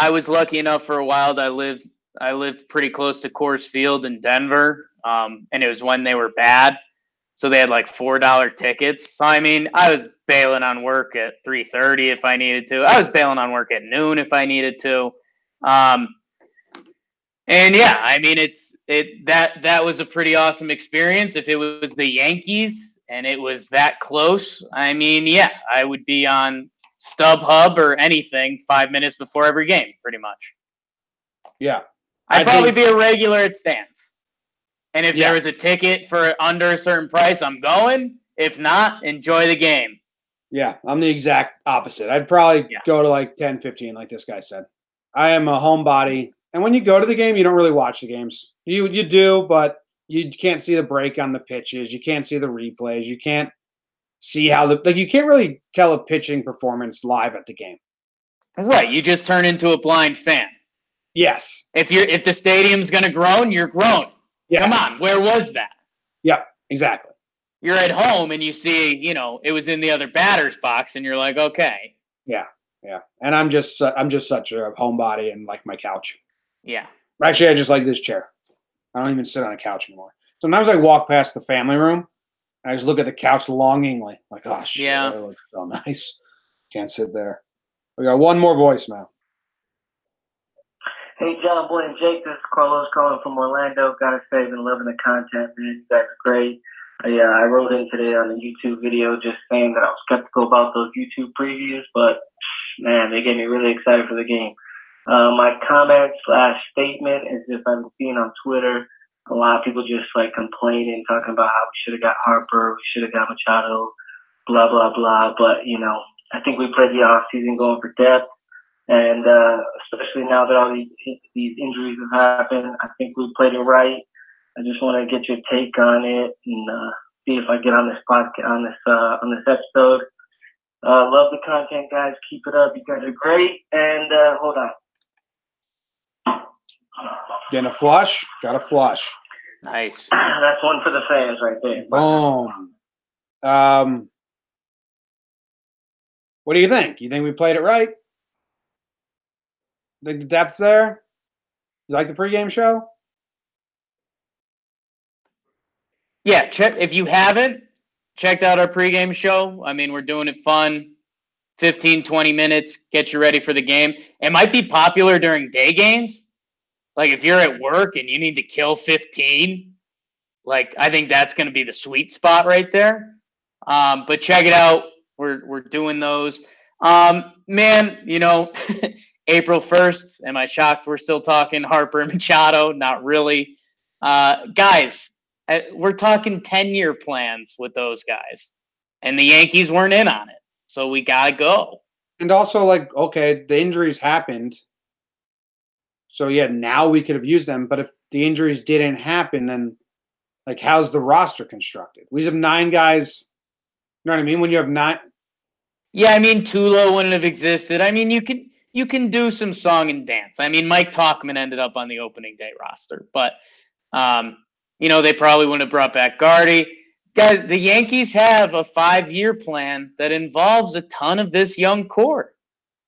was lucky enough for a while that I lived pretty close to Coors Field in Denver, and it was when they were bad, so they had like $4 tickets. So I mean, I was bailing on work at 3:30 if I needed to. I was bailing on work at noon if I needed to. And yeah, I mean, that was a pretty awesome experience. If it was the Yankees and it was that close, I mean, yeah, I would be on StubHub or anything 5 minutes before every game, pretty much. Yeah. I'd probably be a regular at stands. And if there was a ticket for under a certain price, I'm going. If not, enjoy the game. Yeah, I'm the exact opposite. I'd probably go to like 10, 15, like this guy said. I am a homebody. And when you go to the game, you don't really watch the games. You do, but you can't see the break on the pitches. You can't see the replays. You can't see you can't really tell a pitching performance live at the game. Right. You just turn into a blind fan. Yes. If the stadium's going to groan, you're grown. Yes. Come on. Where was that? Yep, exactly. You're at home and you see, it was in the other batter's box and you're like, okay. Yeah. Yeah. And I'm just such a homebody and like my couch. Yeah. Actually, I just like this chair. I don't even sit on a couch anymore. Sometimes I walk past the family room and I just look at the couch longingly. Like, oh, shit, that looks so nice. Can't sit there. We got one more voicemail. Hey, Jomboy and Jake, this is Carlos calling from Orlando. Gotta say, been loving the content, man. You guys are great. I wrote in today on a YouTube video just saying that I was skeptical about those YouTube previews, but, man, they get me really excited for the game. My comment / statement is just I've seen on Twitter a lot of people just like complaining, talking about how we should have got Harper, we should have got Machado, blah, blah, blah. But, I think we played the off season going for depth. And especially now that all these injuries have happened, I think we played it right. I just want to get your take on it and see if I get on this podcast on this episode. Love the content, guys. Keep it up. You guys are great. And hold on. Getting a flush? Got a flush. Nice. That's one for the fans right there. Boom. What do you think? You think we played it right? Think the depth's there? You like the pregame show? Yeah, check if you haven't checked out our pregame show. I mean, we're doing it fun. 15, 20 minutes, get you ready for the game. It might be popular during day games. Like if you're at work and you need to kill 15, like I think that's going to be the sweet spot right there. But check it out. We're doing those. Man, you know, April 1st, am I shocked we're still talking Harper and Machado? Not really. Guys, we're talking 10-year plans with those guys. And the Yankees weren't in on it. So we got to go. And also, like, okay, the injuries happened. So, yeah, now we could have used them. But if the injuries didn't happen, then, like, how's the roster constructed? We have 9 guys. You know what I mean? When you have 9. Yeah, I mean, Tulo wouldn't have existed. I mean, you can do some song and dance. I mean, Mike Talkman ended up on the opening day roster. But, you know, they probably wouldn't have brought back Gardy. Guys, the Yankees have a 5-year plan that involves a ton of this young core.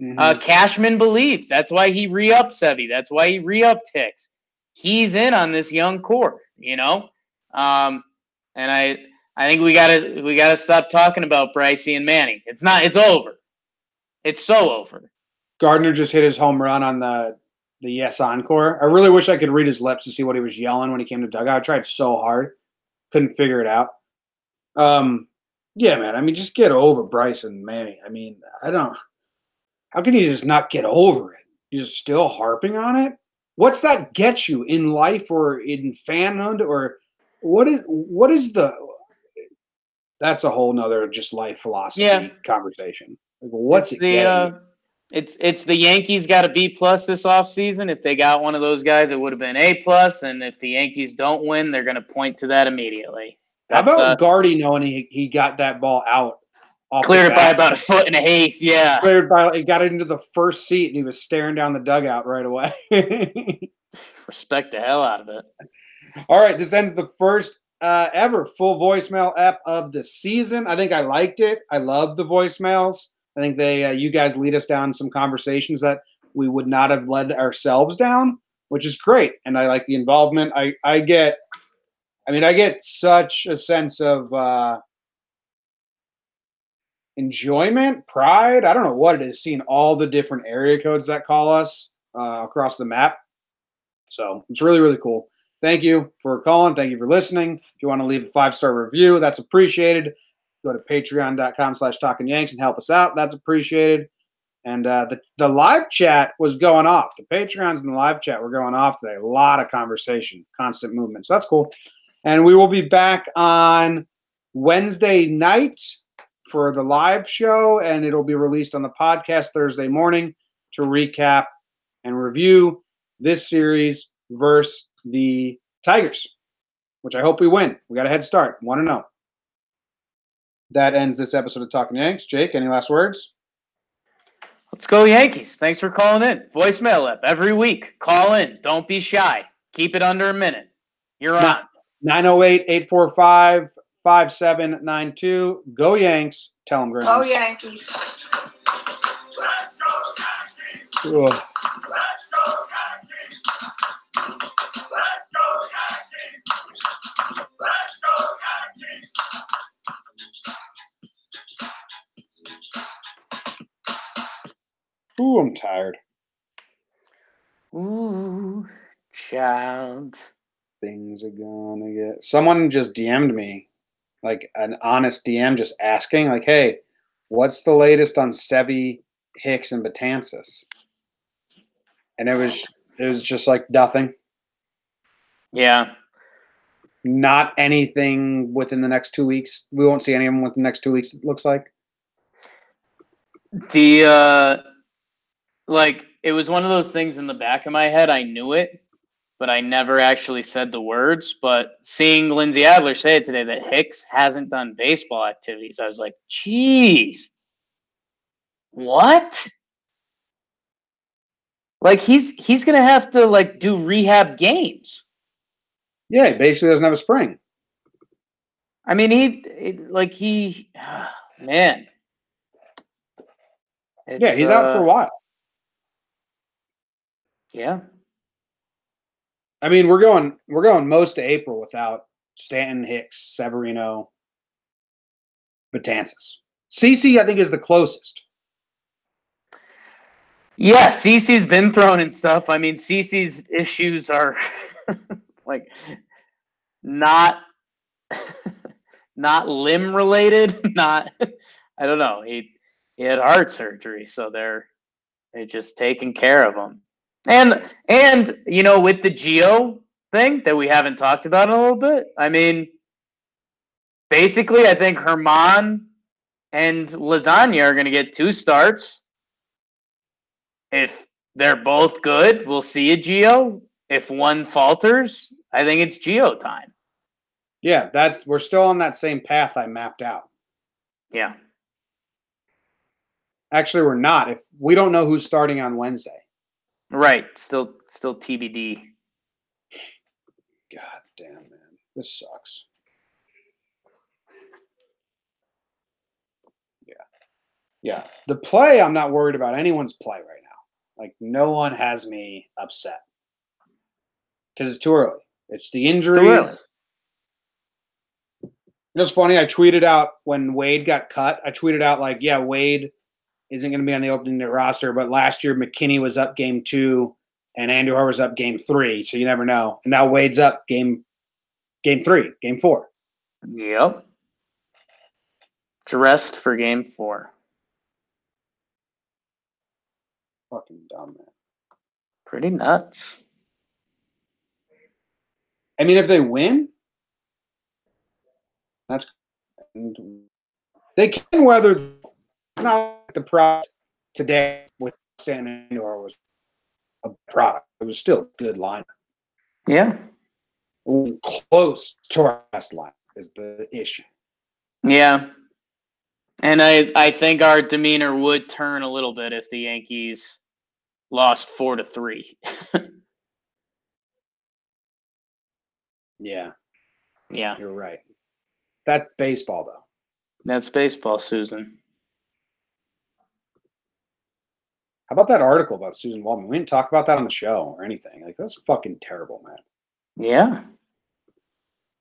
Mm-hmm. Cashman believes. That's why he re-upped Sevy. That's why he re-upped Hicks. He's in on this young core, you know? And I think we gotta stop talking about Brycey and Manning. It's over. It's so over. Gardner just hit his home run on the Yes Encore. I really wish I could read his lips to see what he was yelling when he came to dugout. I tried so hard. Couldn't figure it out. Yeah, man. I mean, just get over Bryce and Manning. I mean, how can you just not get over it? You're just still harping on it? What's that get you in life or in fanhood or what is that's a whole nother just life philosophy conversation. Like, what's it getting you? It's the Yankees got a B+ this offseason. If they got one of those guys, it would have been A+. And if the Yankees don't win, they're going to point to that immediately. How about Gardy knowing he got that ball out? Cleared it by about 1.5 feet, yeah. He got it into the first seat, and he was staring down the dugout right away. Respect the hell out of it. All right, this ends the first ever full voicemail ep of the season. I think I liked it. I love the voicemails. I think you guys lead us down some conversations that we would not have led ourselves down, which is great. And I like the involvement. I get such a sense of enjoyment, pride. I don't know what it is, seeing all the different area codes that call us across the map. So it's really, really cool. Thank you for calling. Thank you for listening. If you want to leave a 5-star review, that's appreciated. Go to patreon.com/talkingyanks and help us out. That's appreciated. And the live chat was going off. The Patreons and the live chat were going off today. A lot of conversation, constant movement. So that's cool. And we will be back on Wednesday night for the live show, and it'll be released on the podcast Thursday morning to recap and review this series versus the Tigers, which I hope we win. We got a head start, 1-0. That ends this episode of Talking Yanks. Jake, any last words? Let's go Yankees. Thanks for calling in. Voicemail app every week. Call in. Don't be shy. Keep it under a minute. You're on. 908-845-5792. Go Yanks. Tell them, Grimmins. Go Yankees. Ugh. Ooh, I'm tired. Ooh, child. Things are gonna get. Someone just DM'd me, like an honest DM, just asking, like, "Hey, what's the latest on Sevy, Hicks, and Betances?" And it was just like nothing. Yeah. Not anything within the next 2 weeks. We won't see any of them within the next 2 weeks. It looks like. Like, it was one of those things in the back of my head. I knew it, but I never actually said the words. But seeing Lindsay Adler say it today that Hicks hasn't done baseball activities, I was like, geez, what? Like he's gonna have to like do rehab games. Yeah, he basically doesn't have a spring. I mean, man. Yeah, he's out for a while. Yeah. I mean, we're going most of April without Stanton, Hicks, Severino, Betances. CC, I think, is the closest. Yeah, CC's been thrown in stuff. I mean, CC's issues are like not limb related, not I don't know. He had heart surgery, so they're just taking care of him. And you know, with the Geo thing that we haven't talked about in a little bit, I mean, basically I think Herman and Lasagna are going to get 2 starts. If they're both good, we'll see a Geo. If one falters, I think it's Geo time. Yeah, we're still on that same path I mapped out. Yeah. Actually, we're not. If we don't know who's starting on Wednesday. Right. Still TBD. God damn, man. This sucks. Yeah. Yeah. The play, I'm not worried about anyone's play right now. Like, no one has me upset. Because it's too early. It's the injuries. You know, it's funny. I tweeted out when Wade got cut. I tweeted out, like, yeah, Wade isn't going to be on the opening day roster, but last year McKinney was up game 2 and Andujar was up game 3, so you never know. And now Wade's up game 3, game 4. Yep. Dressed for game 4. Fucking dumb, man. Pretty nuts. I mean, if they win, they can weather. It's not like the product today with Stanton Andujar was a product. It was still a good lineup. Yeah. Close to our best lineup is the issue. Yeah. And I think our demeanor would turn a little bit if the Yankees lost 4-3. Yeah. Yeah. You're right. That's baseball, though. That's baseball, Susan. How about that article about Susan Waldman? We didn't talk about that on the show or anything. Like, that's fucking terrible, man. Yeah.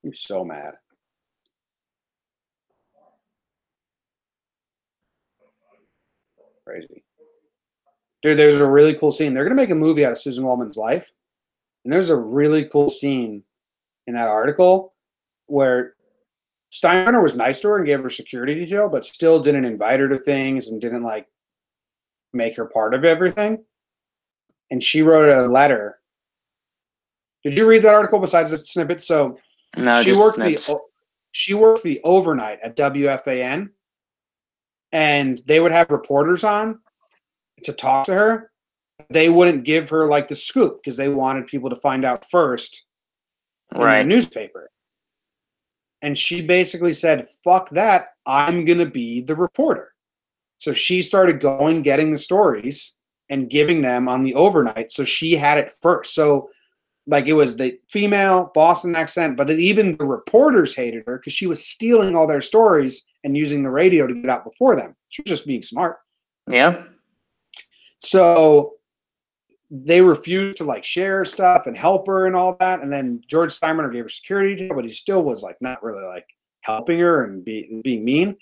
I'm so mad. Crazy. Dude, there's a really cool scene. They're going to make a movie out of Susan Waldman's life. And there's a really cool scene in that article where Steinbrenner was nice to her and gave her security detail, but still didn't invite her to things and didn't, like, make her part of everything. And she wrote a letter. Did you read that article besides the snippet? So no, she worked the overnight at WFAN, and they would have reporters on to talk to her. They wouldn't give her, like, the scoop because they wanted people to find out first in the newspaper. And she basically said, fuck that, I'm going to be the reporter. So she started getting the stories and giving them on the overnight. So she had it first. So, like, it was the female Boston accent, but even the reporters hated her because she was stealing all their stories and using the radio to get out before them. She was just being smart. Yeah. So they refused to, like, share stuff and help her and all that. And then George Steinbrenner gave her security detail, but he still was, like, not really, like, helping her and being mean.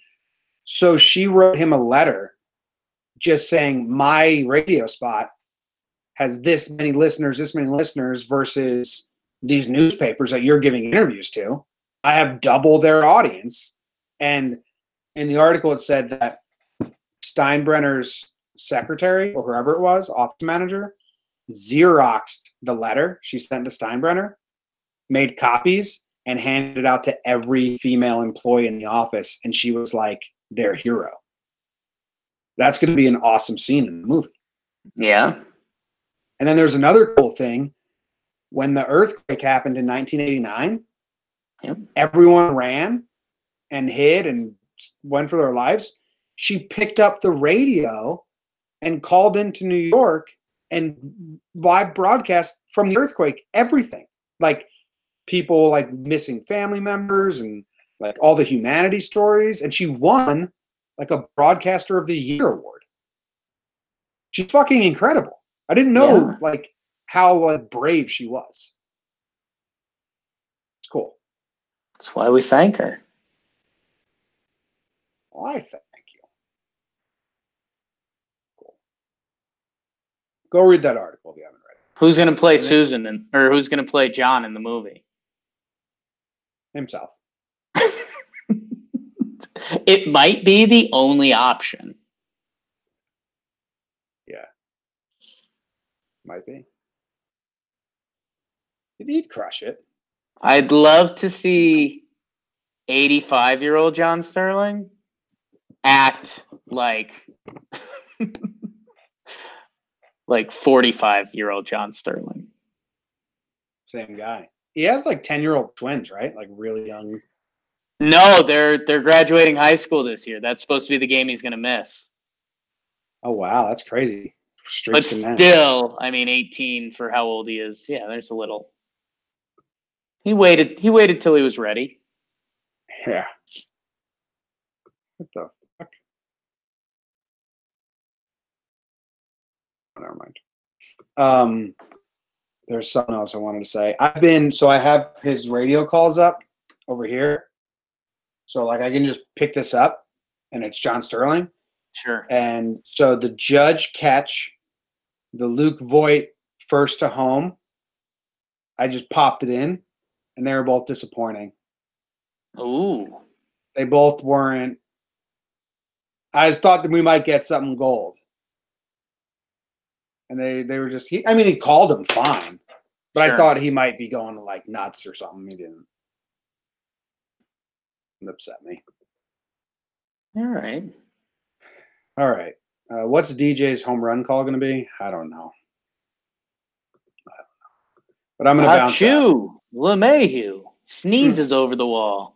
So she wrote him a letter just saying, my radio spot has this many listeners versus these newspapers that you're giving interviews to. I have double their audience. And in the article, it said that Steinbrenner's secretary, or whoever it was, office manager, Xeroxed the letter she sent to Steinbrenner, made copies, and handed it out to every female employee in the office. And she was like their hero. That's going to be an awesome scene in the movie. Yeah. And then there's another cool thing. when the earthquake happened in 1989, Yep. everyone ran and hid and went for their lives. She picked up the radio and called into New York and live broadcast from the earthquake, everything. Like people like missing family members and like all the humanity stories. And she won like a Broadcaster of the Year award. She's fucking incredible. I didn't know like how like brave she was. It's cool. That's why we thank her. Well, I thank you. Cool. Go read that article if you haven't read it. Who's going to play Susan or who's going to play John in the movie? Himself. It might be the only option. Yeah. Might be. He'd crush it. I'd love to see 85-year-old John Sterling act like 45-year-old John Sterling. Same guy. He has like 10-year-old twins, right? Like really young. No, they're graduating high school this year. That's supposed to be the game he's going to miss. Oh wow, that's crazy. But still, I mean, 18 for how old he is. Yeah, there's a little. He waited till he was ready. Yeah. What the fuck? Oh, never mind. There's something else I wanted to say. I have his radio calls up over here. So like I can just pick this up and it's John Sterling. Sure. And so the Judge catch, the Luke Voigt first to home, I just popped it in and they were both disappointing. Ooh. They both weren't. I just thought that we might get something gold. And they were just he called him fine. But sure. I thought he might be going to like nuts or something. He didn't. It upset me. All right. What's DJ's home run call going to be? I don't know. But I'm going to bounce out. LeMahieu sneezes over the wall.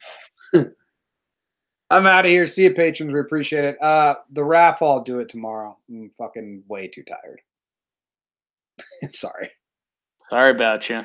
I'm out of here. See you, patrons. We appreciate it. The raffle, I'll do it tomorrow. I'm fucking way too tired. Sorry. Sorry about you.